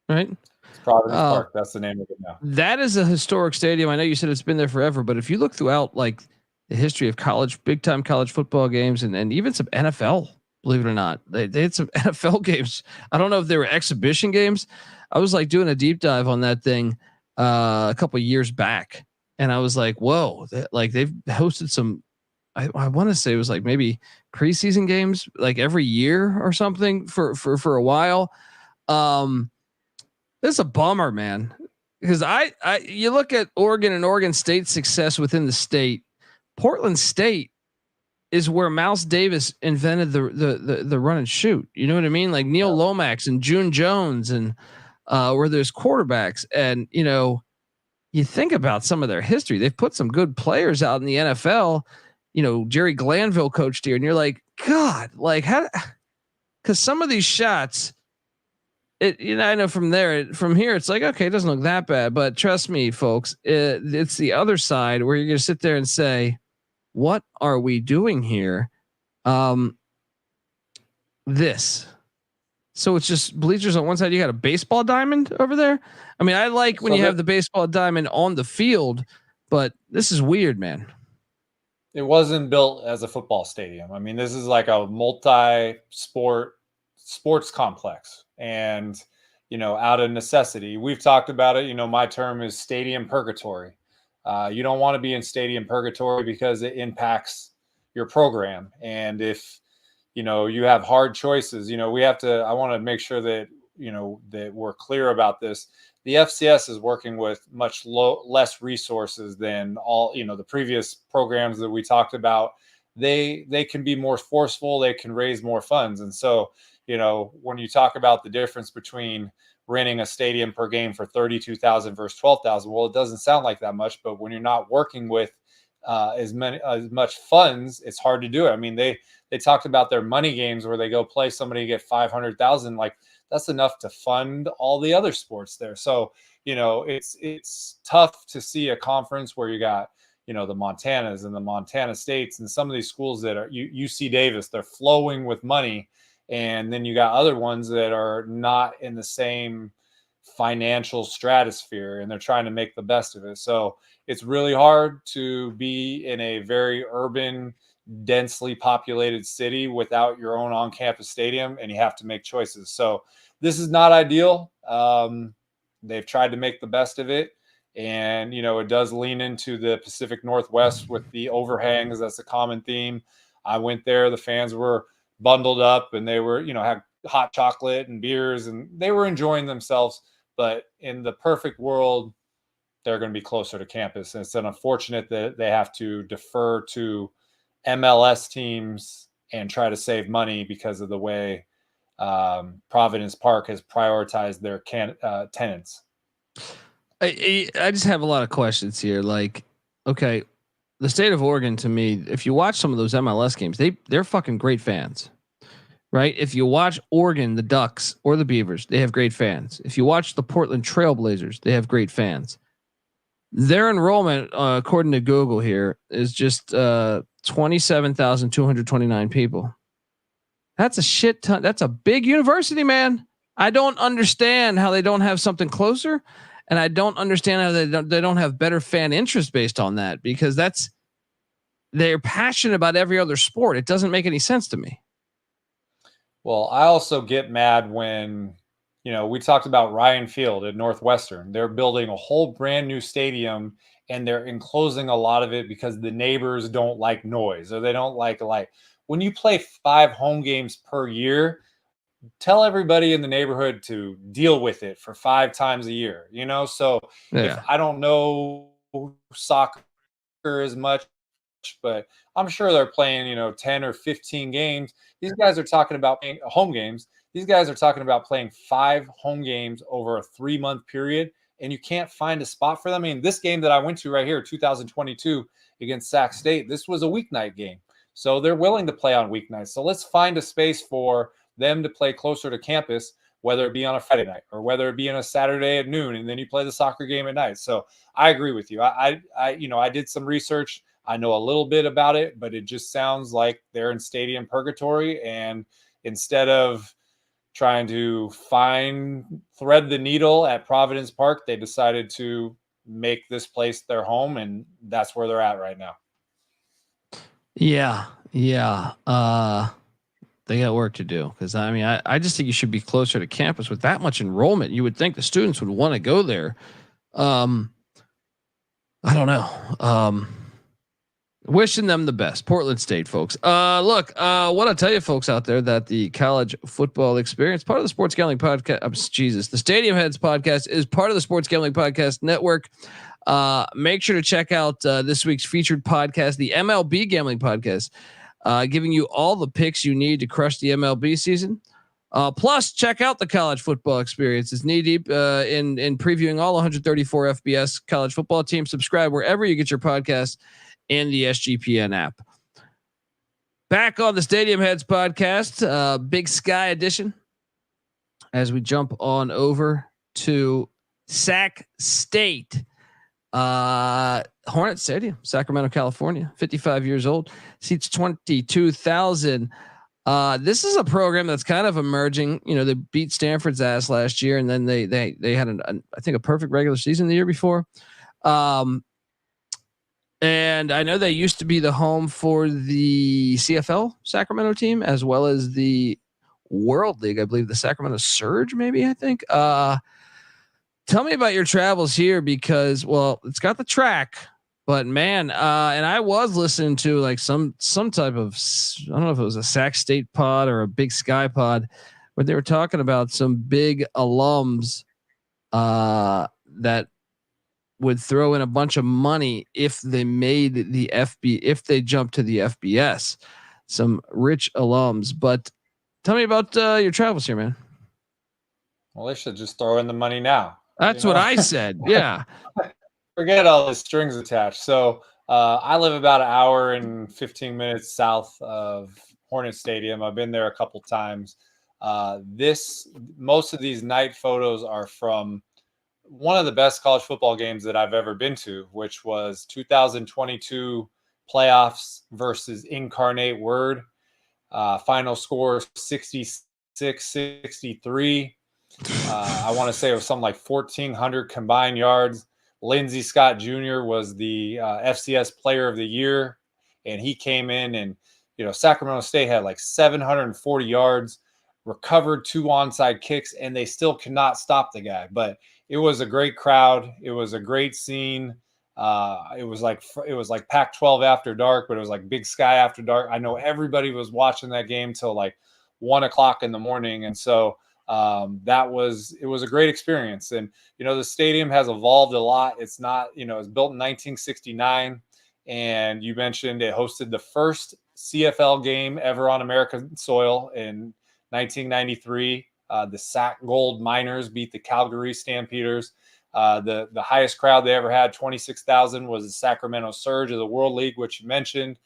right? It's Providence Park. That's the name of it now. That is a historic stadium. I know you said it's been there forever, but if you look throughout like the history of college, big time college football games, and even some NFL, believe it or not, they had some NFL games. I don't know if they were exhibition games. I was like doing a deep dive on that thing a couple of years back, and I was like, whoa, like they've hosted some, I want to say it was like maybe preseason games like every year or something for a while. It's a bummer, man, because you look at Oregon and Oregon State's success within the state. Portland State is where Mouse Davis invented the run and shoot. You know what I mean? Like Neil Lomax and June Jones, and where there's quarterbacks, and you think about some of their history. They've put some good players out in the NFL. Jerry Glanville coached here, and you're like, God, like how? Because some of these shots, I know from here, it's like, okay, it doesn't look that bad, but trust me, folks, it's the other side where you're going to sit there and say, what are we doing here? This. So it's just bleachers on one side. You got a baseball diamond over there. I mean, I like when you have the baseball diamond on the field, but this is weird, man. It wasn't built as a football stadium. I mean, this is like a multi-sport sports complex, and out of necessity. We've talked about it. My term is stadium purgatory. You don't want to be in stadium purgatory because it impacts your program. And if you have hard choices, we have to. I want to make sure that that we're clear about this. The FCS is working with much less resources than all the previous programs that we talked about. They can be more forceful. They can raise more funds, and so when you talk about the difference between renting a stadium per game for $32,000 versus $12,000, well, it doesn't sound like that much. But when you're not working with as much funds, it's hard to do it. I mean, they talked about their money games where they go play somebody get $500,000. Like that's enough to fund all the other sports there. So it's tough to see a conference where you got the Montanas and the Montana States and some of these schools that are UC Davis. They're flowing with money. And then you got other ones that are not in the same financial stratosphere, and they're trying to make the best of it. So it's really hard to be in a very urban densely populated city without your own on-campus stadium, and you have to make choices. So this is not ideal. They've tried to make the best of it. And, it does lean into the Pacific Northwest with the overhangs. That's a common theme. I went there. The fans were bundled up and they were, had hot chocolate and beers and they were enjoying themselves. But in the perfect world, they're going to be closer to campus. And it's unfortunate that they have to defer to MLS teams and try to save money because of the way Providence Park has prioritized their tenants. I just have a lot of questions here. Like, okay, the state of Oregon, to me, if you watch some of those MLS games, they're fucking great fans, right? If you watch Oregon, the Ducks or the Beavers, they have great fans. If you watch the Portland Trailblazers, they have great fans. Their enrollment, according to Google here, is just 27,229 people. That's a shit ton. That's a big university, man. I don't understand how they don't have something closer. And I don't understand how they don't have better fan interest based on that, because they're passionate about every other sport. It doesn't make any sense to me. Well, I also get mad when, we talked about Ryan Field at Northwestern. They're building a whole brand new stadium and they're enclosing a lot of it because the neighbors don't like noise or they don't like light. When you play 5 home games per year, tell everybody in the neighborhood to deal with it for 5 times a year, So if I don't know soccer as much, but I'm sure they're playing, 10 or 15 games. These guys are talking about home games. These guys are talking about playing 5 home games over a 3-month period, and you can't find a spot for them. I mean, this game that I went to right here, 2022 against Sac State, this was a weeknight game. So they're willing to play on weeknights. So let's find a space for them to play closer to campus, whether it be on a Friday night or whether it be on a Saturday at noon, and then you play the soccer game at night. So I agree with you. I did some research. I know a little bit about it, but it just sounds like they're in stadium purgatory. And instead of trying to thread the needle at Providence Park, they decided to make this place their home, and that's where they're at right now. Yeah. They got work to do, because I just think you should be closer to campus with that much enrollment. You would think the students would want to go there. I don't know. Wishing them the best, Portland State folks. Look, want to tell you folks out there that the college football experience, part of the Sports Gambling Podcast, the Stadium Heads podcast is part of the Sports Gambling Podcast Network. Make sure to check out this week's featured podcast, the MLB Gambling Podcast, giving you all the picks you need to crush the MLB season. Plus, check out the college football experience. It's knee deep in previewing all 134 FBS college football teams. Subscribe wherever you get your podcasts and the SGPN app. Back on the Stadium Heads podcast, Big Sky edition, as we jump on over to Sac State. Hornet Stadium, Sacramento, California, 55 years old, seats 22,000. This is a program that's kind of emerging. They beat Stanford's ass last year, and then they had I think a perfect regular season the year before. And I know they used to be the home for the CFL Sacramento team, as well as the World League. I believe the Sacramento Surge, maybe, I think. Tell me about your travels here, because, well, it's got the track, but man, and I was listening to like some type of, I don't know if it was a Sac State pod or a Big Sky pod, where they were talking about some big alums that would throw in a bunch of money if they made the if they jumped to the FBS. Some rich alums. But tell me about your travels here, man. Well, they should just throw in the money now. That's what I said. Yeah. Forget all the strings attached. So I live about an hour and 15 minutes south of Hornet Stadium. I've been there a couple times. Most of these night photos are from one of the best college football games that I've ever been to, which was 2022 playoffs versus Incarnate Word. Final score 66-63. I want to say it was something like 1,400 combined yards. Lindsey Scott Jr. was the FCS Player of the Year. and he came in and, Sacramento State had like 740 yards, recovered 2 onside kicks, and they still cannot stop the guy. But it was a great crowd. It was a great scene. It was like Pac-12 after dark, but it was like Big Sky after dark. I know everybody was watching that game till like 1 o'clock in the morning. And so it was a great experience. And, the stadium has evolved a lot. It's not, it was built in 1969. And you mentioned it hosted the first CFL game ever on American soil in 1993. The Sac Gold Miners beat the Calgary Stampeders. The highest crowd they ever had, 26,000, was the Sacramento Surge of the World League, which you mentioned.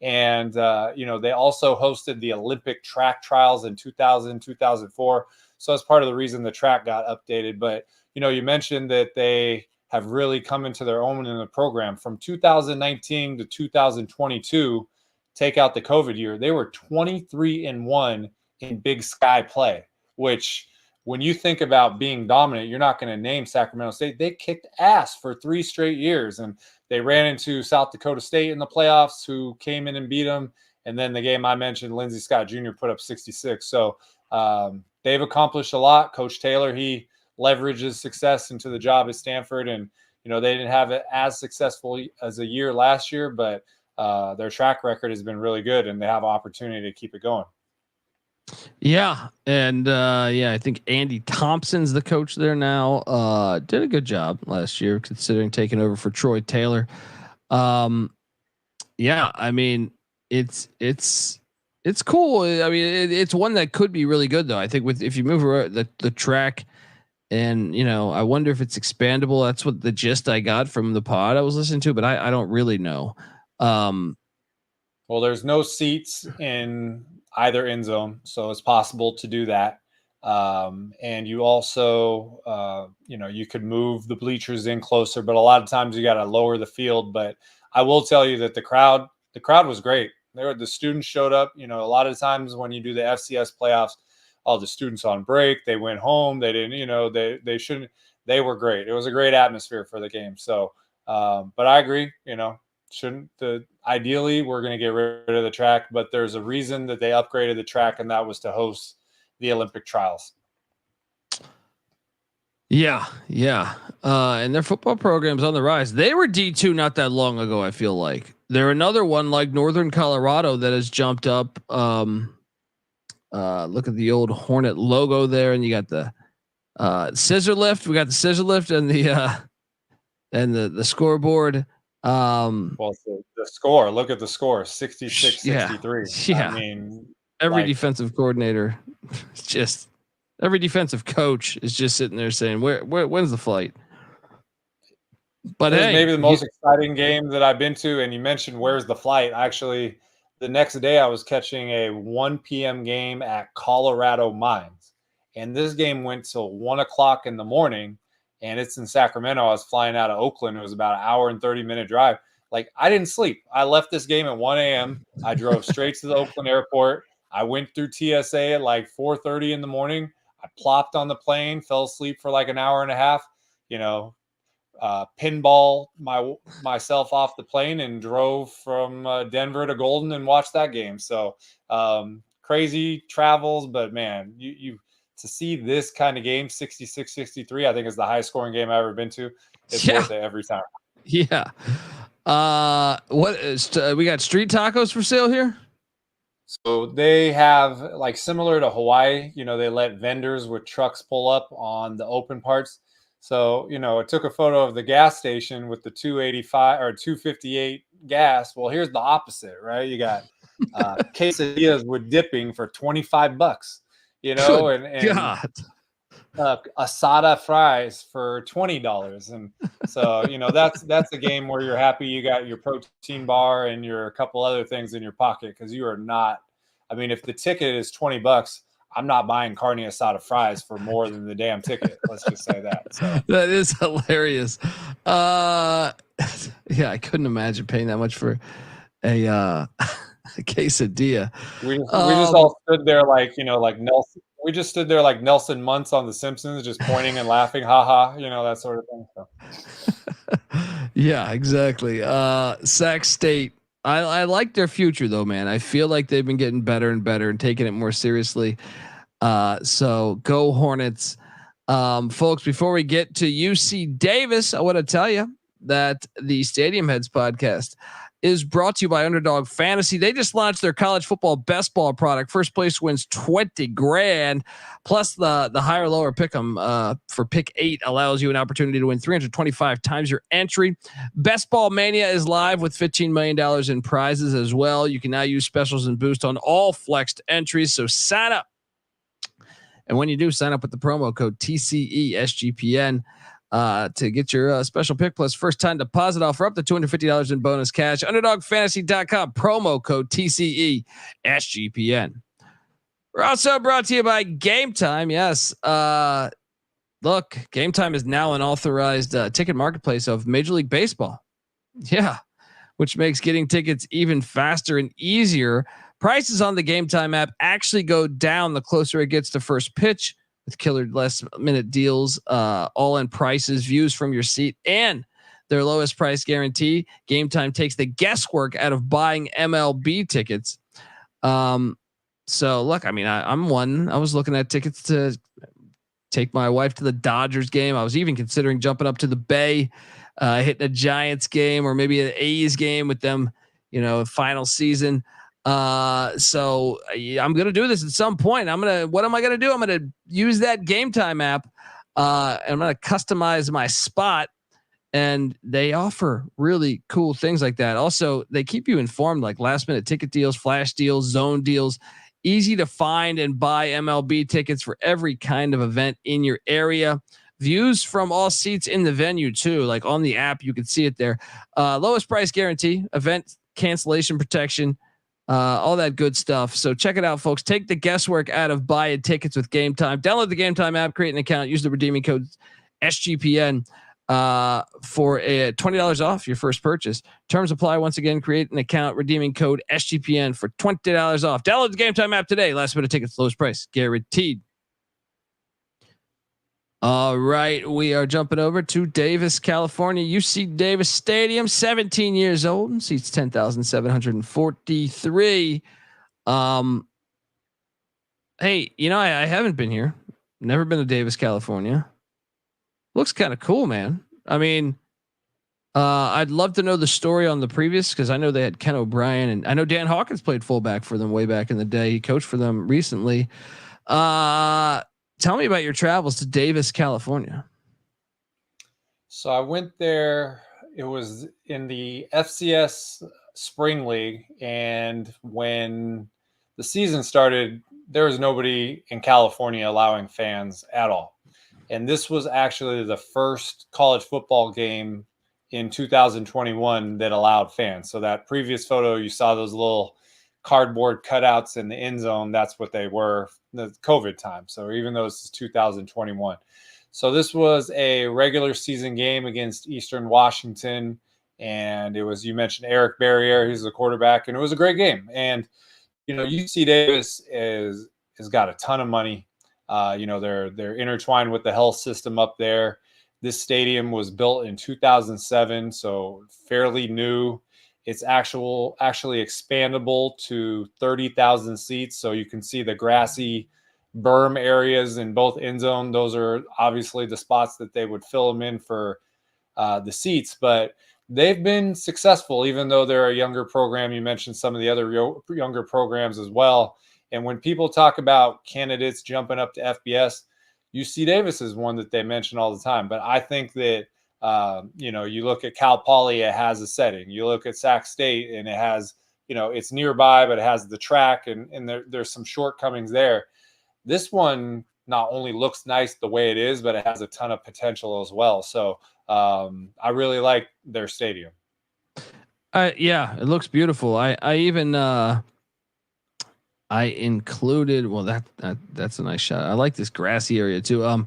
And, they also hosted the Olympic track trials in 2000, 2004. So that's part of the reason the track got updated. But, you mentioned that they have really come into their own in the program. From 2019 to 2022, take out the COVID year, they were 23-1 in Big Sky play, which when you think about being dominant, you're not going to name Sacramento State. They kicked ass for 3 straight years, and they ran into South Dakota State in the playoffs, who came in and beat them. And then the game I mentioned, Lindsey Scott Jr. put up 66. So they've accomplished a lot. Coach Taylor, he leverages success into the job at Stanford, and they didn't have it as successful as a year last year, but their track record has been really good, and they have an opportunity to keep it going. Yeah. And I think Andy Thompson's the coach there now. Did a good job last year considering taking over for Troy Taylor. I mean, it's cool. I mean, it's one that could be really good though. I think if you move around the track, and I wonder if it's expandable. That's what the gist I got from the pod I was listening to, but I don't really know. Well, there's no seats in either end zone, so it's possible to do that. And you also, you could move the bleachers in closer, but a lot of times you got to lower the field. But I will tell you that the crowd was great. The students showed up. A lot of times when you do the FCS playoffs, all the students on break, they went home. They didn't, they shouldn't. They were great. It was a great atmosphere for the game. So, but I agree. Ideally we're going to get rid of the track, but there's a reason that they upgraded the track, and that was to host the Olympic trials. Yeah. And their football program's on the rise. They were D2 not that long ago. I feel like they're another one like Northern Colorado that has jumped up. Look at the old Hornet logo there, and you got the scissor lift. We got the scissor lift and the scoreboard. Well, the score, look at the score, 66-63. Yeah. I mean, every defensive coordinator, every defensive coach is just sitting there saying, when's the flight? But hey, maybe the most exciting game that I've been to. And you mentioned where's the flight. Actually, the next day I was catching a 1 p.m. game at Colorado Mines, and this game went till 1 o'clock in the morning. And it's in Sacramento. I was flying out of Oakland. It was about an hour and 30-minute drive. Like, I didn't sleep. I left this game at 1 a.m. I drove straight to the Oakland airport. I went through TSA at like 4:30 in the morning. I plopped on the plane, fell asleep for like an hour and a half, pinball myself off the plane, and drove from Denver to Golden and watched that game. So crazy travels, but man, you to see this kind of game, 66-63, I think is the highest scoring game I've ever been to. It's worth it every time. Yeah. What is we got street tacos for sale here? So they have, like, similar to Hawaii, they let vendors with trucks pull up on the open parts. So, it took a photo of the gas station with the 285 or 258 gas. Well, here's the opposite, right? You got quesadillas with dipping for $25. And God. Asada fries for $20. And so, that's a game where you're happy you got your protein bar and your couple other things in your pocket, because you are not, if the ticket is $20, I'm not buying carne asada fries for more than the damn ticket. Let's just say that. So. That is hilarious. I couldn't imagine paying that much for a quesadilla. We just all stood there like Nelson. We just stood there like Nelson Muntz on The Simpsons, just pointing and laughing, haha, that sort of thing. So. Yeah, exactly. Sac State I like their future though, man. I feel like they've been getting better and better and taking it more seriously. So go Hornets. Folks, before we get to UC Davis, I want to tell you that the Stadium Heads podcast is brought to you by Underdog Fantasy. They just launched their college football best ball product. First place wins 20 grand, plus the higher lower pick 'em for pick 8 allows you an opportunity to win 325 times your entry. Best Ball Mania is live with $15 million in prizes as well. You can now use specials and boost on all flexed entries. So sign up. And when you do, sign up with the promo code TCESGPN to get your special pick plus first time deposit offer up to $250 in bonus cash. UnderdogFantasy.com, promo code TCESGPN. We're also brought to you by Game Time. Yes. Look, Game Time is now an authorized ticket marketplace of Major League Baseball. Yeah. Which makes getting tickets even faster and easier. Prices on the Game Time app actually go down the closer it gets to first pitch, with killer last minute deals, all in prices, views from your seat, and their lowest price guarantee. Game Time takes the guesswork out of buying MLB tickets. So look, I mean, I was looking at tickets to take my wife to the Dodgers game. I was even considering jumping up to the Bay, hitting a Giants game or maybe an A's game with them, final season. So I'm going to do this at some point. What am I going to do? I'm going to use that Game Time app, and I'm going to customize my spot, and they offer really cool things like that. Also, they keep you informed, like last minute ticket deals, flash deals, zone deals, easy to find and buy MLB tickets for every kind of event in your area. Views from all seats in the venue too, like on the app, you can see it there. Lowest price guarantee, event cancellation protection, all that good stuff. So check it out, folks. Take the guesswork out of buying tickets with Game Time. Download the Game Time app, create an account, use the redeeming code SGPN for a $20 off your first purchase. Terms apply. Once again, create an account, redeeming code SGPN for $20 off. Download the Game Time app today. Last minute tickets, lowest price guaranteed. All right, we are jumping over to Davis, California. UC Davis Stadium, 17 years old, and seats 10,743. Hey, I haven't been here. Never been to Davis, California. Looks kind of cool, man. I mean, I'd love to know the story on the previous, because I know they had Ken O'Brien, and I know Dan Hawkins played fullback for them way back in the day. He coached for them recently. Tell me about your travels to Davis, California. So I went there. It was in the FCS Spring League. And when the season started, there was nobody in California allowing fans at all. And this was actually the first college football game in 2021 that allowed fans. So that previous photo, you saw those little cardboard cutouts in the end zone. That's what they were the COVID time. So even though this is 2021. So this was a regular season game against Eastern Washington. And it was, you mentioned Eric Barriere, he's the quarterback, and it was a great game. And, UC Davis has got a ton of money. They're intertwined with the health system up there. This stadium was built in 2007, so fairly new. It's actually expandable to 30,000 seats. So you can see the grassy berm areas in both end zone. Those are obviously the spots that they would fill them in for the seats, but they've been successful, even though they're a younger program. You mentioned some of the other younger programs as well. And when people talk about candidates jumping up to FBS, UC Davis is one that they mention all the time. But I think that, you look at Cal Poly, it has a setting. You look at Sac State and it has, it's nearby, but it has the track and there's some shortcomings there. This one not only looks nice the way it is, but it has a ton of potential as well. So I really like their stadium. Yeah, it looks beautiful. I even I included, that's a nice shot. I like this grassy area too.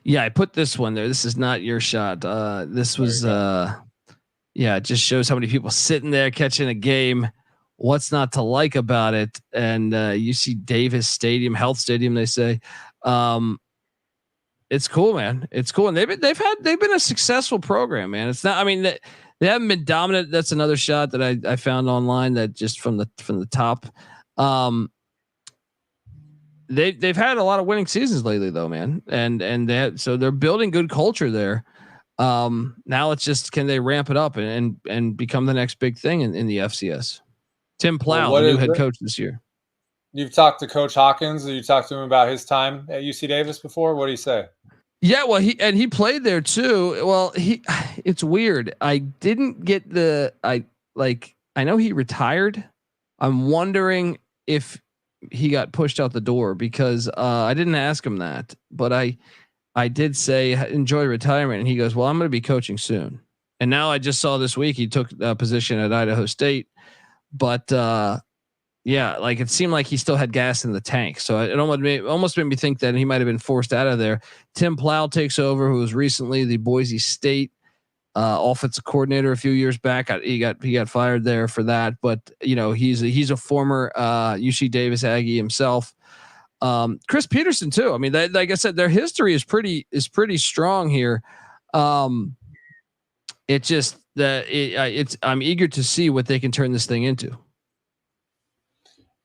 Yeah, I put this one there. This is not your shot. This was, it just shows how many people sitting there catching a game. What's not to like about it? And UC Davis Stadium, Health Stadium, they say. It's cool, man. It's cool, and they've been a successful program, man. It's not. I mean, They haven't been dominant. That's another shot that I found online that just from the top. They've had a lot of winning seasons lately though, man. And so they're building good culture there. Now it's just, can they ramp it up and become the next big thing in the FCS? Tim Plow, the new head coach this year. You've talked to Coach Hawkins. You talked to him about his time at UC Davis before. What do you say? Yeah, well, he played there too. Well, it's weird. I didn't get I know he retired. I'm wondering if he got pushed out the door because I didn't ask him that, but I did say enjoy retirement, and he goes, "Well, I'm going to be coaching soon." And now I just saw this week he took a position at Idaho State, but yeah, like it seemed like he still had gas in the tank. So it almost made me think that he might have been forced out of there. Tim Plow takes over, who was recently the Boise State offensive coordinator a few years back. He got fired there for that, but he's a former UC Davis Aggie himself. Chris Peterson too. I mean, like I said, their history is pretty strong here. It's just that I'm eager to see what they can turn this thing into.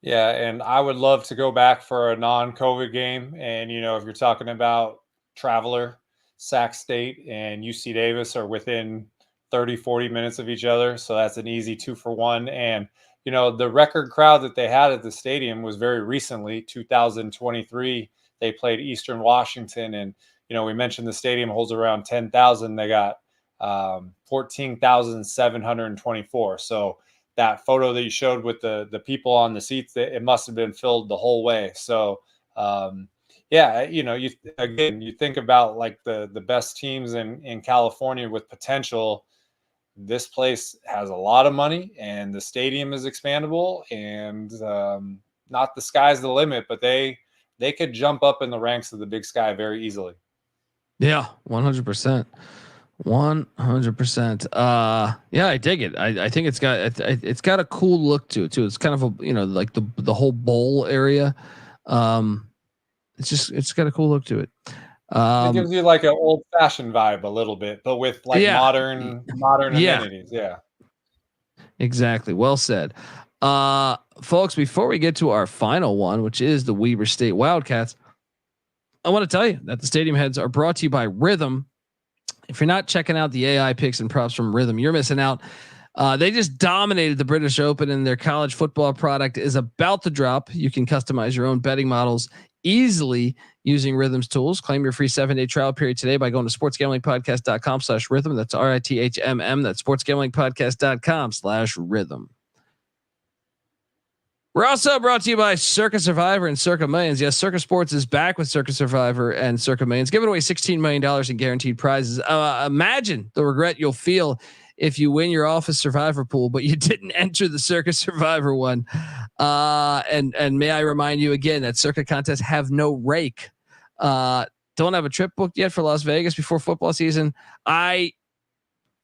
Yeah, and I would love to go back for a non-COVID game. And, if you're talking about Traveler, Sac State, and UC Davis are within 30, 40 minutes of each other. So that's an easy 2-for-1. And, the record crowd that they had at the stadium was very recently, 2023. They played Eastern Washington. And, we mentioned the stadium holds around 10,000. They got 14,724. So that photo that you showed with the people on the seats, it must have been filled the whole way. So, yeah, you think about like the best teams in California with potential. This place has a lot of money, and the stadium is expandable, and not the sky's the limit, but they could jump up in the ranks of the Big Sky very easily. Yeah, 100%. 100%. Yeah, I dig it. I think it's got a cool look to it too. It's kind of a, like the whole bowl area. It's got a cool look to it. It gives you like an old fashioned vibe a little bit, but with like modern amenities. Yeah. Exactly. Well said. Folks, before we get to our final one, which is the Weber State Wildcats, I want to tell you that the Stadium Heads are brought to you by Rhythm. If you're not checking out the AI picks and props from Rhythm, you're missing out. They just dominated the British Open, and their college football product is about to drop. You can customize your own betting models easily using Rhythm's tools. Claim your free 7-day trial period today by going to sportsgamblingpodcast.com/rhythm. That's RITHMM. That's sportsgamblingpodcast.com/rhythm. We're also brought to you by Circa Survivor and Circa Millions. Yes, Circa Sports is back with Circa Survivor and Circa Millions, giving away $16 million in guaranteed prizes. Imagine the regret you'll feel if you win your office survivor pool, but you didn't enter the Circa Survivor one. And may I remind you again that Circa contests have no rake. Don't have a trip booked yet for Las Vegas before football season. I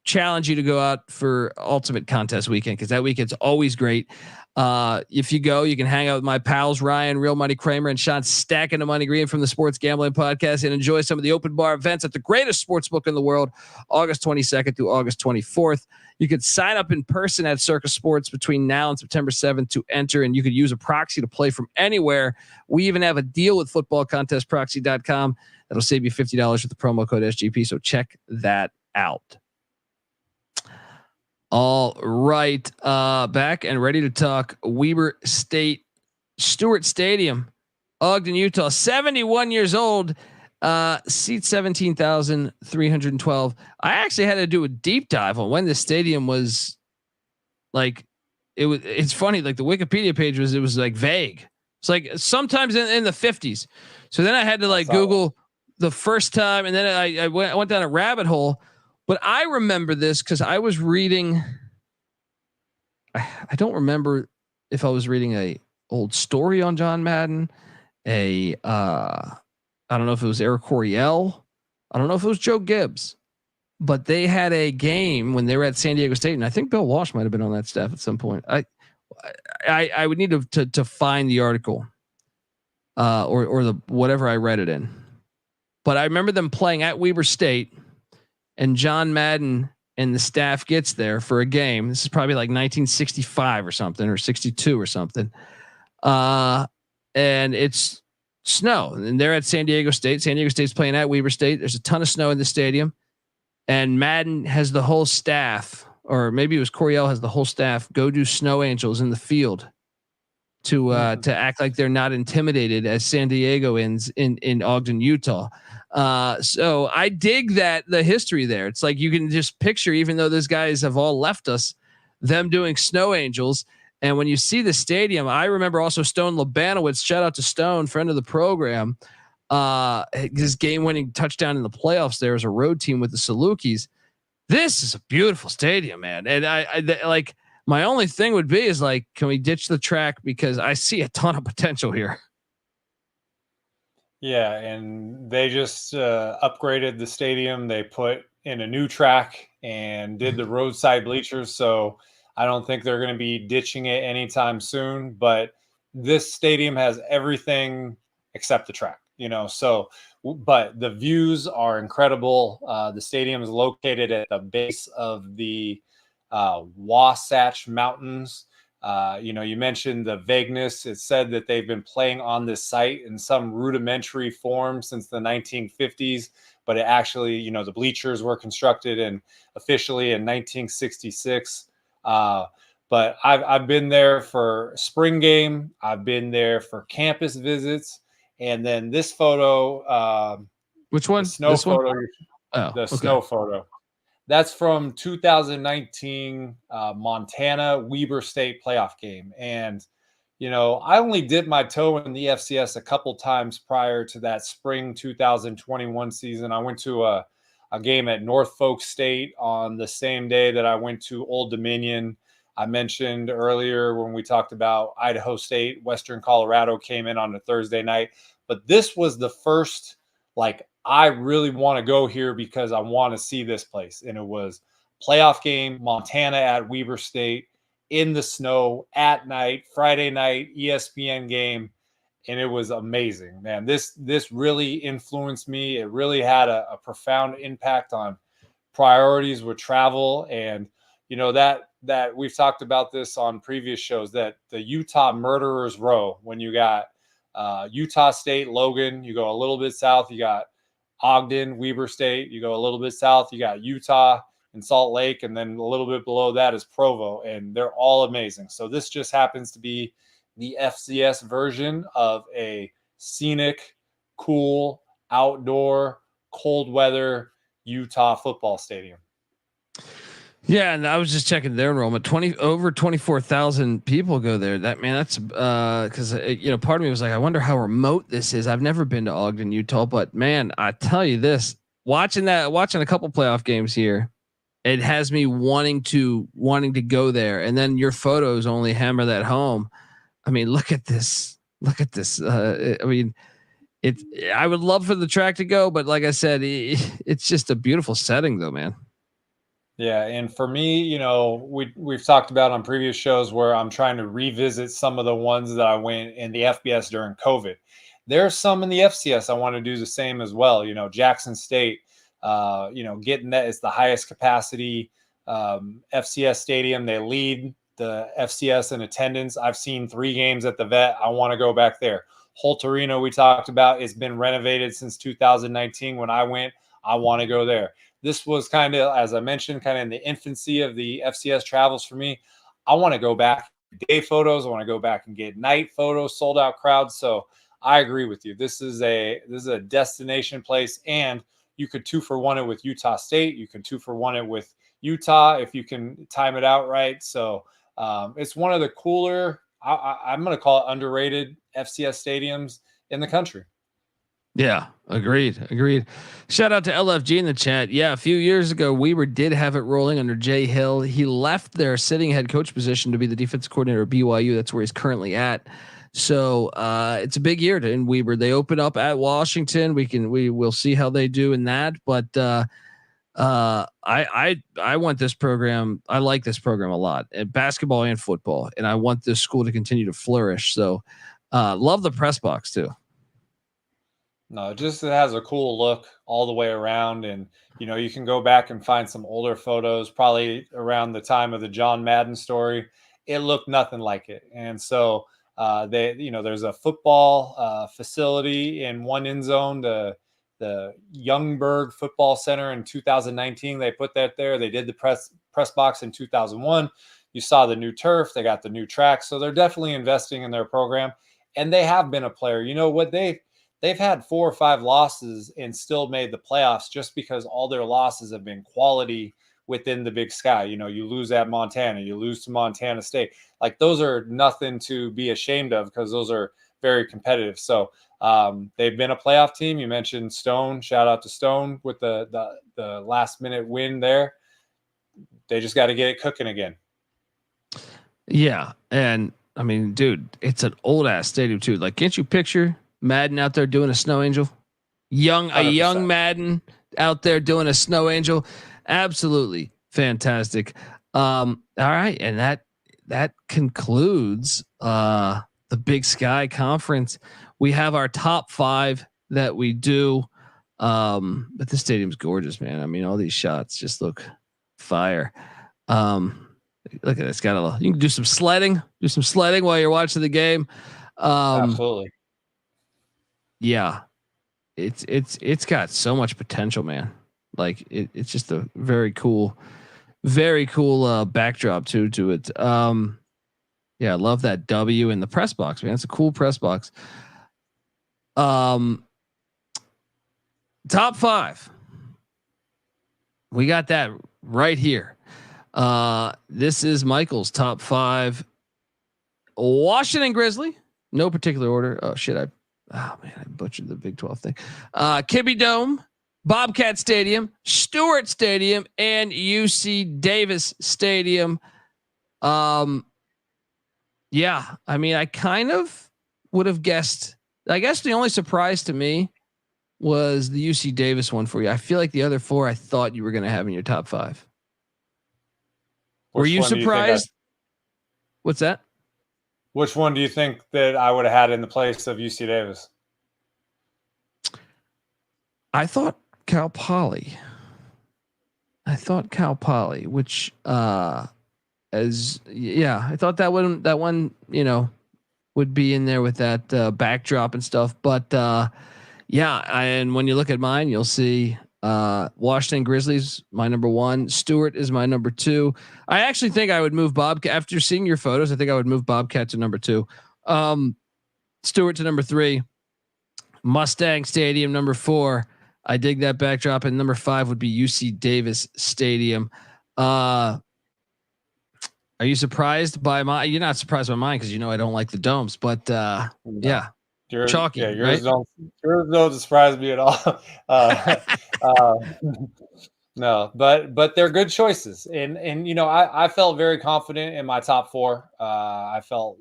challenge you to go out for Ultimate Contest Weekend, because that weekend's always great. If you go, you can hang out with my pals Ryan, Real Money Kramer, and Sean Stacking the Money Green from the Sports Gambling Podcast, and enjoy some of the open bar events at the greatest sports book in the world, August 22nd through August 24th. You could sign up in person at Circa Sports between now and September 7th to enter, and you could use a proxy to play from anywhere. We even have a deal with footballcontestproxy.com that'll save you $50 with the promo code SGP. So check that out. All right. Back and ready to talk Weber State, Stewart Stadium, Ogden, Utah, 71 years old, seats 17,312. I actually had to do a deep dive on when the stadium was like, it's funny. Like the Wikipedia page was like vague. It's like sometimes in the 50s. So then I had to like Google the first time, and then I went down a rabbit hole. But I remember this because I was reading. I don't remember if I was reading a old story on John Madden. I don't know if it was Eric Coryell. I don't know if it was Joe Gibbs. But they had a game when they were at San Diego State, and I think Bill Walsh might have been on that staff at some point. I would need to find the article, or the whatever I read it in. But I remember them playing at Weber State. And John Madden and the staff gets there for a game. This is probably like 1965 or something, or 62 or something. And it's snow, and they're at San Diego State. San Diego State's playing at Weber State. There's a ton of snow in the stadium, and Madden has the whole staff, or maybe it was Coryell has the whole staff, go do snow angels in the field to act like they're not intimidated as San Diegoans in Ogden, Utah. So I dig the history there. It's like you can just picture, even though those guys have all left us, them doing snow angels. And when you see the stadium, I remember also Stone Labanowitz, shout out to Stone, friend of the program, his game-winning touchdown in the playoffs there as a road team with the Salukis. This is a beautiful stadium, man. And I like, my only thing would be is like, can we ditch the track? Because I see a ton of potential here. Yeah, and they just upgraded the stadium. They put in a new track and did the roadside bleachers. So I don't think they're going to be ditching it anytime soon. But this stadium has everything except the track, So, but the views are incredible. The stadium is located at the base of the Wasatch Mountains. You mentioned the vagueness. It said that they've been playing on this site in some rudimentary form since the 1950s, but it actually, the bleachers were constructed and officially in 1966. But I've been there for spring game. I've been there for campus visits, and then this photo. Which one? The snow this photo. One? Oh, the okay. Snow photo. That's from 2019 Montana Weber State playoff game. And, I only dipped my toe in the FCS a couple times prior to that spring 2021 season. I went to a game at Norfolk State on the same day that I went to Old Dominion. I mentioned earlier when we talked about Idaho State, Western Colorado came in on a Thursday night. But this was the first, I really want to go here because I want to see this place. And it was playoff game, Montana at Weber State in the snow at night, Friday night, ESPN game. And it was amazing, man. This really influenced me. It really had a profound impact on priorities with travel. And, that we've talked about this on previous shows, that the Utah Murderers Row, when you got Utah State, Logan, you go a little bit south, you got Ogden, Weber State, you go a little bit south, you got Utah and Salt Lake, and then a little bit below that is Provo, and they're all amazing. So this just happens to be the FCS version of a scenic, cool, outdoor, cold weather Utah football stadium. Yeah, and I was just checking their enrollment. Over 24,000 people go there. That's because part of me was like, I wonder how remote this is. I've never been to Ogden, Utah, but man, I tell you this, watching a couple playoff games here, it has me wanting to go there. And then your photos only hammer that home. I mean, look at this. I would love for the track to go, but like I said, it's just a beautiful setting, though, man. Yeah, and for me, we've talked about on previous shows where I'm trying to revisit some of the ones that I went in the FBS during COVID. There's some in the FCS I want to do the same as well. Jackson State, getting that, it's the highest capacity FCS stadium. They lead the FCS in attendance. I've seen 3 games at the Vet. I want to go back there. Holt Arena, we talked about, it's been renovated since 2019. When I went, I want to go there. This was kind of, as I mentioned, kind of in the infancy of the FCS travels for me. I want to go back day photos. I want to go back and get night photos, sold out crowds. So I agree with you. This is a destination place, and you could 2-for-1 it with Utah State. You can 2-for-1 it with Utah if you can time it out right. So it's one of the cooler, I'm going to call it underrated FCS stadiums in the country. Yeah, agreed. Shout out to LFG in the chat. Yeah, a few years ago, Weber did have it rolling under Jay Hill. He left their sitting head coach position to be the defensive coordinator at BYU. That's where he's currently at. So it's a big year in Weber. They open up at Washington. We will see how they do in that. But I want this program. I like this program a lot, at basketball and football, and I want this school to continue to flourish. So love the press box too. No, it has a cool look all the way around. And, you can go back and find some older photos, probably around the time of the John Madden story. It looked nothing like it. And so there's a football facility in one end zone, the Youngberg Football Center in 2019. They put that there. They did the press box in 2001. You saw the new turf. They got the new track. So they're definitely investing in their program. And they have been a player. You know what? They've had 4 or 5 losses and still made the playoffs just because all their losses have been quality within the Big Sky. You lose at Montana, you lose to Montana State. Like, those are nothing to be ashamed of because those are very competitive. So they've been a playoff team. You mentioned Stone. Shout out to Stone with the last minute win there. They just got to get it cooking again. Yeah. And I mean, dude, it's an old ass stadium too. Like, can't you picture Madden out there doing a snow angel? A young Madden out there doing a snow angel. Absolutely fantastic. All right. And that concludes the Big Sky Conference. We have our top 5 that we do. But the stadium's gorgeous, man. I mean, all these shots just look fire. Look at this. You can do some sledding while you're watching the game. Absolutely. Yeah. It's got so much potential, man. Like it's just a very cool backdrop to it. Yeah, I love that W in the press box, man. It's a cool press box. Top 5. We got that right here. This is Michael's top 5. Washington Grizzly, no particular order. Oh shit, I butchered the Big 12 thing. Kibby Dome, Bobcat Stadium, Stewart Stadium, and UC Davis Stadium. Yeah, I mean, I kind of would have guessed. I guess the only surprise to me was the UC Davis one for you. I feel like the other 4 I thought you were going to have in your top 5. Were you surprised? What's that? Which one do you think that I would have had in the place of UC Davis? I thought Cal Poly. Which I thought that one, would be in there with that backdrop and stuff. But and when you look at mine, you'll see Washington Grizzlies, my number 1. Stewart is my number 2. I actually think I would move Bobcat after seeing your photos. I think I would move Bobcat to number 2. Stewart to number 3. Mustang Stadium number 4. I dig that backdrop. And number 5 would be UC Davis Stadium. Are you surprised by mine? You're not surprised by mine because I don't like the domes. But yeah. Chalky, yours don't surprise me at all. No, but they're good choices, and I felt very confident in my top 4. I felt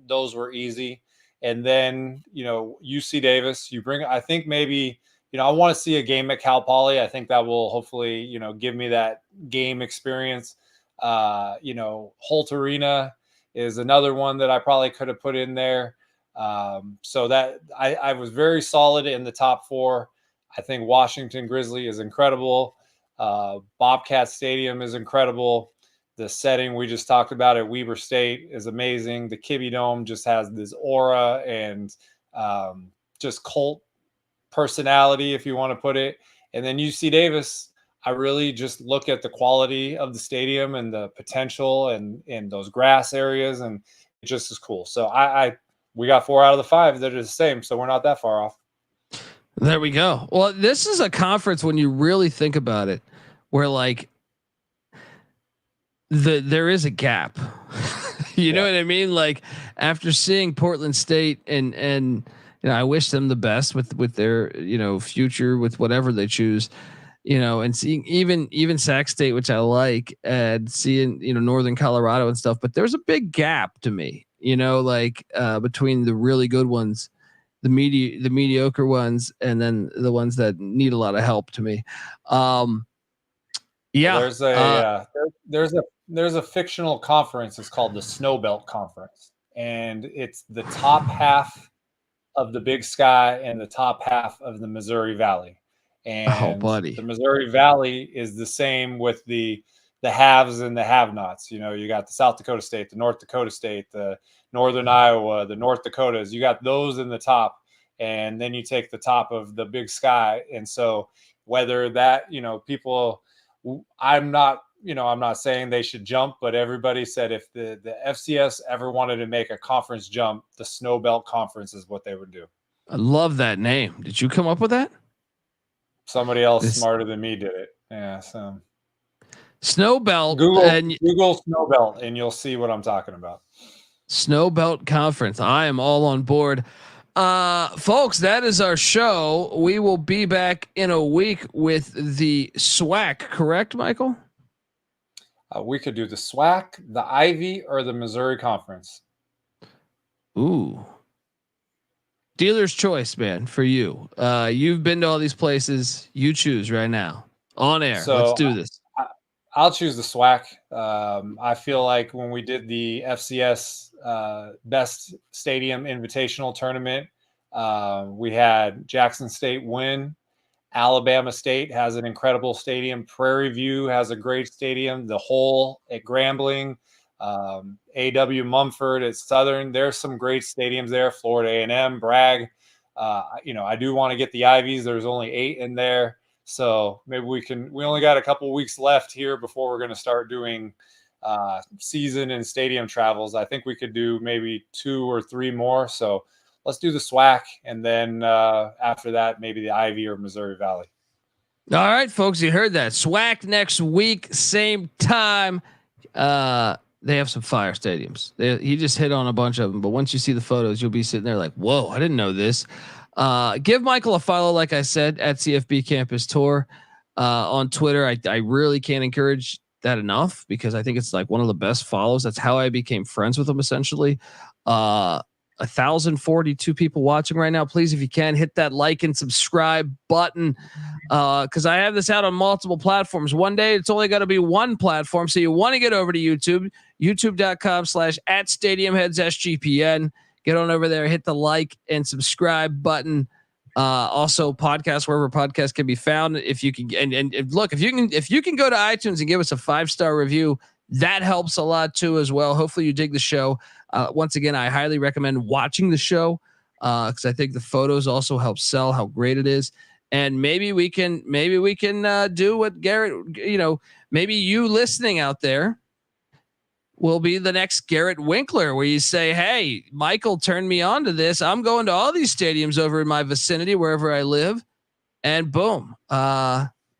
those were easy, and then UC Davis. I think maybe I want to see a game at Cal Poly. I think that will hopefully give me that game experience. Holt Arena is another one that I probably could have put in there. So that I was very solid in the top 4. I think Washington Grizzly is incredible. Bobcat Stadium is incredible. The setting we just talked about at Weber State is amazing. The Kibby Dome just has this aura and just cult personality, if you want to put it. And then UC Davis, I really just look at the quality of the stadium and the potential and those grass areas, and it just is cool. So we got 4 out of the 5 that are the same, so we're not that far off. There we go. Well, this is a conference when you really think about it, where like there is a gap. You know what I mean? Like after seeing Portland State and I wish them the best with their future with whatever they choose. And seeing even Sac State, which I like, and seeing Northern Colorado and stuff, but there's a big gap to me. Between the really good ones, the mediocre ones, and then the ones that need a lot of help to me. There's a fictional conference. It's called the Snow Belt Conference, and it's the top half of the Big Sky and the top half of the Missouri Valley. And buddy. The Missouri Valley is the same with the haves and the have-nots. You know, you got the South Dakota State, the North Dakota State, the Northern Iowa, the North Dakotas. You got those in the top, and then you take the top of the Big Sky. And so whether that, you know, people, I'm not saying they should jump, but everybody said if the FCS ever wanted to make a conference jump, the Snow Belt Conference is what they would do. I love that name. Did you come up with that? Somebody else smarter than me did it. Yeah. So Snow Belt. Google Snow Belt and you'll see what I'm talking about. Snow Belt Conference. I am all on board. Folks, that is our show. We will be back in a week with the SWAC, correct, Michael? We could do the SWAC, the Ivy, or the Missouri Conference. Ooh. Dealer's choice, man, for you. You've been to all these places. You choose right now. On air. So let's do this. I'll choose the SWAC. I feel like when we did the FCS Best Stadium Invitational Tournament, we had Jackson State win. Alabama State has an incredible stadium. Prairie View has a great stadium. The Hole at Grambling, A.W. Mumford at Southern. There's some great stadiums there. Florida A&M, Bragg. I do want to get the Ivies. There's only 8 in there. So maybe we only got a couple weeks left here before we're going to start doing season and stadium travels. I think we could do maybe 2 or 3 more. So let's do the SWAC. And then after that, maybe the Ivy or Missouri Valley. All right, folks, you heard that. SWAC next week, same time. They have some fire stadiums. He just hit on a bunch of them, but once you see the photos, you'll be sitting there like, whoa, I didn't know this. Give Michael a follow, like I said, at CFB Campus Tour on Twitter. I really can't encourage that enough because I think it's like one of the best follows. That's how I became friends with him, essentially. 1,042 people watching right now. Please, if you can, hit that like and subscribe button because I have this out on multiple platforms. One day it's only got to be one platform, so you want to get over to YouTube, youtube.com/@StadiumHeadsSGPN. Get on over there, hit the like and subscribe button. Also, podcast wherever podcasts can be found. If you can, and look, if you can go to iTunes and give us a 5-star review, that helps a lot too as well. Hopefully, you dig the show. Once again, I highly recommend watching the show because I think the photos also help sell how great it is. And maybe we can do what Garrett. Maybe you listening out there will be the next Garrett Winkler, where you say, hey, Michael turned me on to this. I'm going to all these stadiums over in my vicinity, wherever I live. And boom.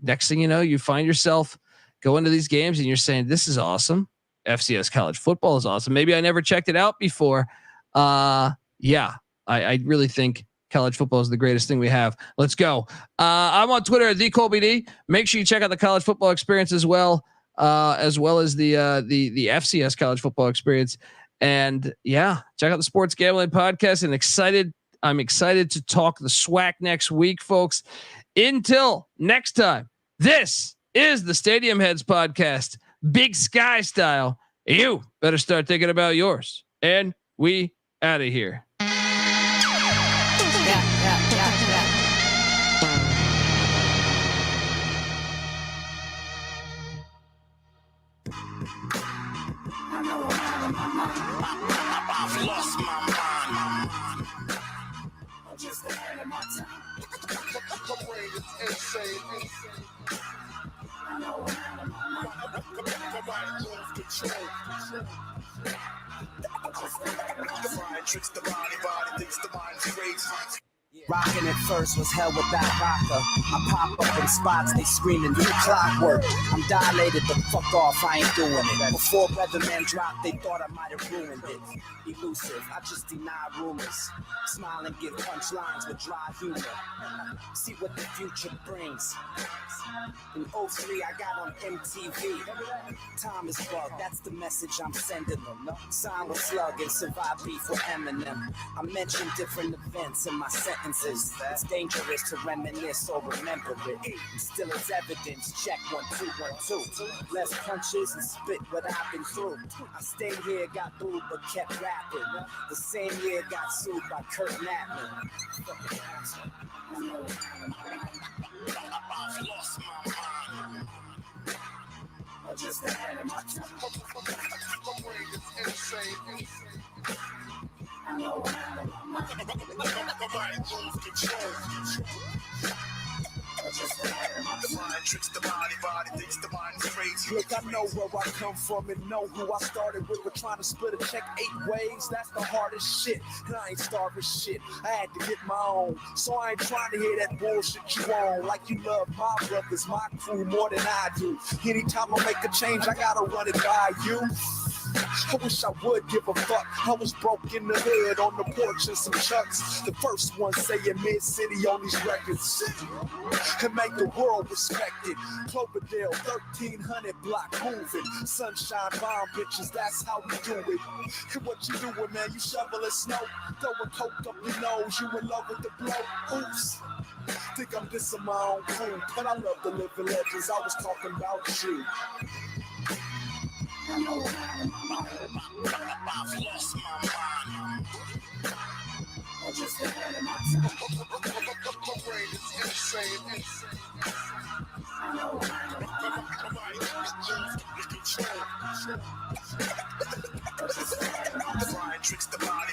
Next thing you know, you find yourself going to these games and you're saying, this is awesome. FCS college football is awesome. Maybe I never checked it out before. I really think college football is the greatest thing we have. Let's go. I'm on Twitter at @TheColbyD. Make sure you check out the college football experience as well as the FCS college football experience. And check out the Sports Gambling Podcast. And I'm excited to talk the SWAC next week, folks. Until next time, this is the Stadium Heads Podcast, Big Sky style. You better start thinking about yours. And we out of here. Rockin' at first was hell without rocker. I pop up in spots, they screaming, you clockwork. I'm dilated, the fuck off, I ain't doing it. Before Weatherman dropped, they thought I might have ruined it. Elusive, I just deny rumors. Smile and give punchlines with dry humor. See what the future brings. In 03, I got on MTV. Time is bug, that's the message I'm sending them. Sign with Slug and survive beef with Eminem. I mention different events in my sentences. It's dangerous to reminisce or remember it. Still it's evidence, check 1, 2, 1, 2. Less punches and spit what I've been through. I stayed here, got booed, but kept rapping. The same year got sued by Kurt Knappman. I've lost my mind. I'm just ahead of my time. My brain is insane. I know I'm out of my mind. My mind lose control. The mind tricks the body thinks the mind is crazy. Look, I know where I come from and know who I started with. We're trying to split a check 8 ways. That's the hardest shit. And I ain't starving shit. I had to get my own. So I ain't trying to hear that bullshit you on. Like you love my brothers, my crew more than I do. Anytime I make a change, I gotta run it by you. I wish I would give a fuck. I was broke in the hood on the porch and some chucks. The first one saying Mid-City on these records. And make the world respect it. Cloverdale, 1300 block moving. Sunshine bomb bitches, that's how we do it. And what you doing, man? You shoveling snow, throwing coke up your nose. You in love with the blow? Oops. Think I'm dissing my own crew, but I love the living legends. I was talking about you. I know I've lost my mind. I'm just ahead of my time. My brain is insane. I know my mind is losing control.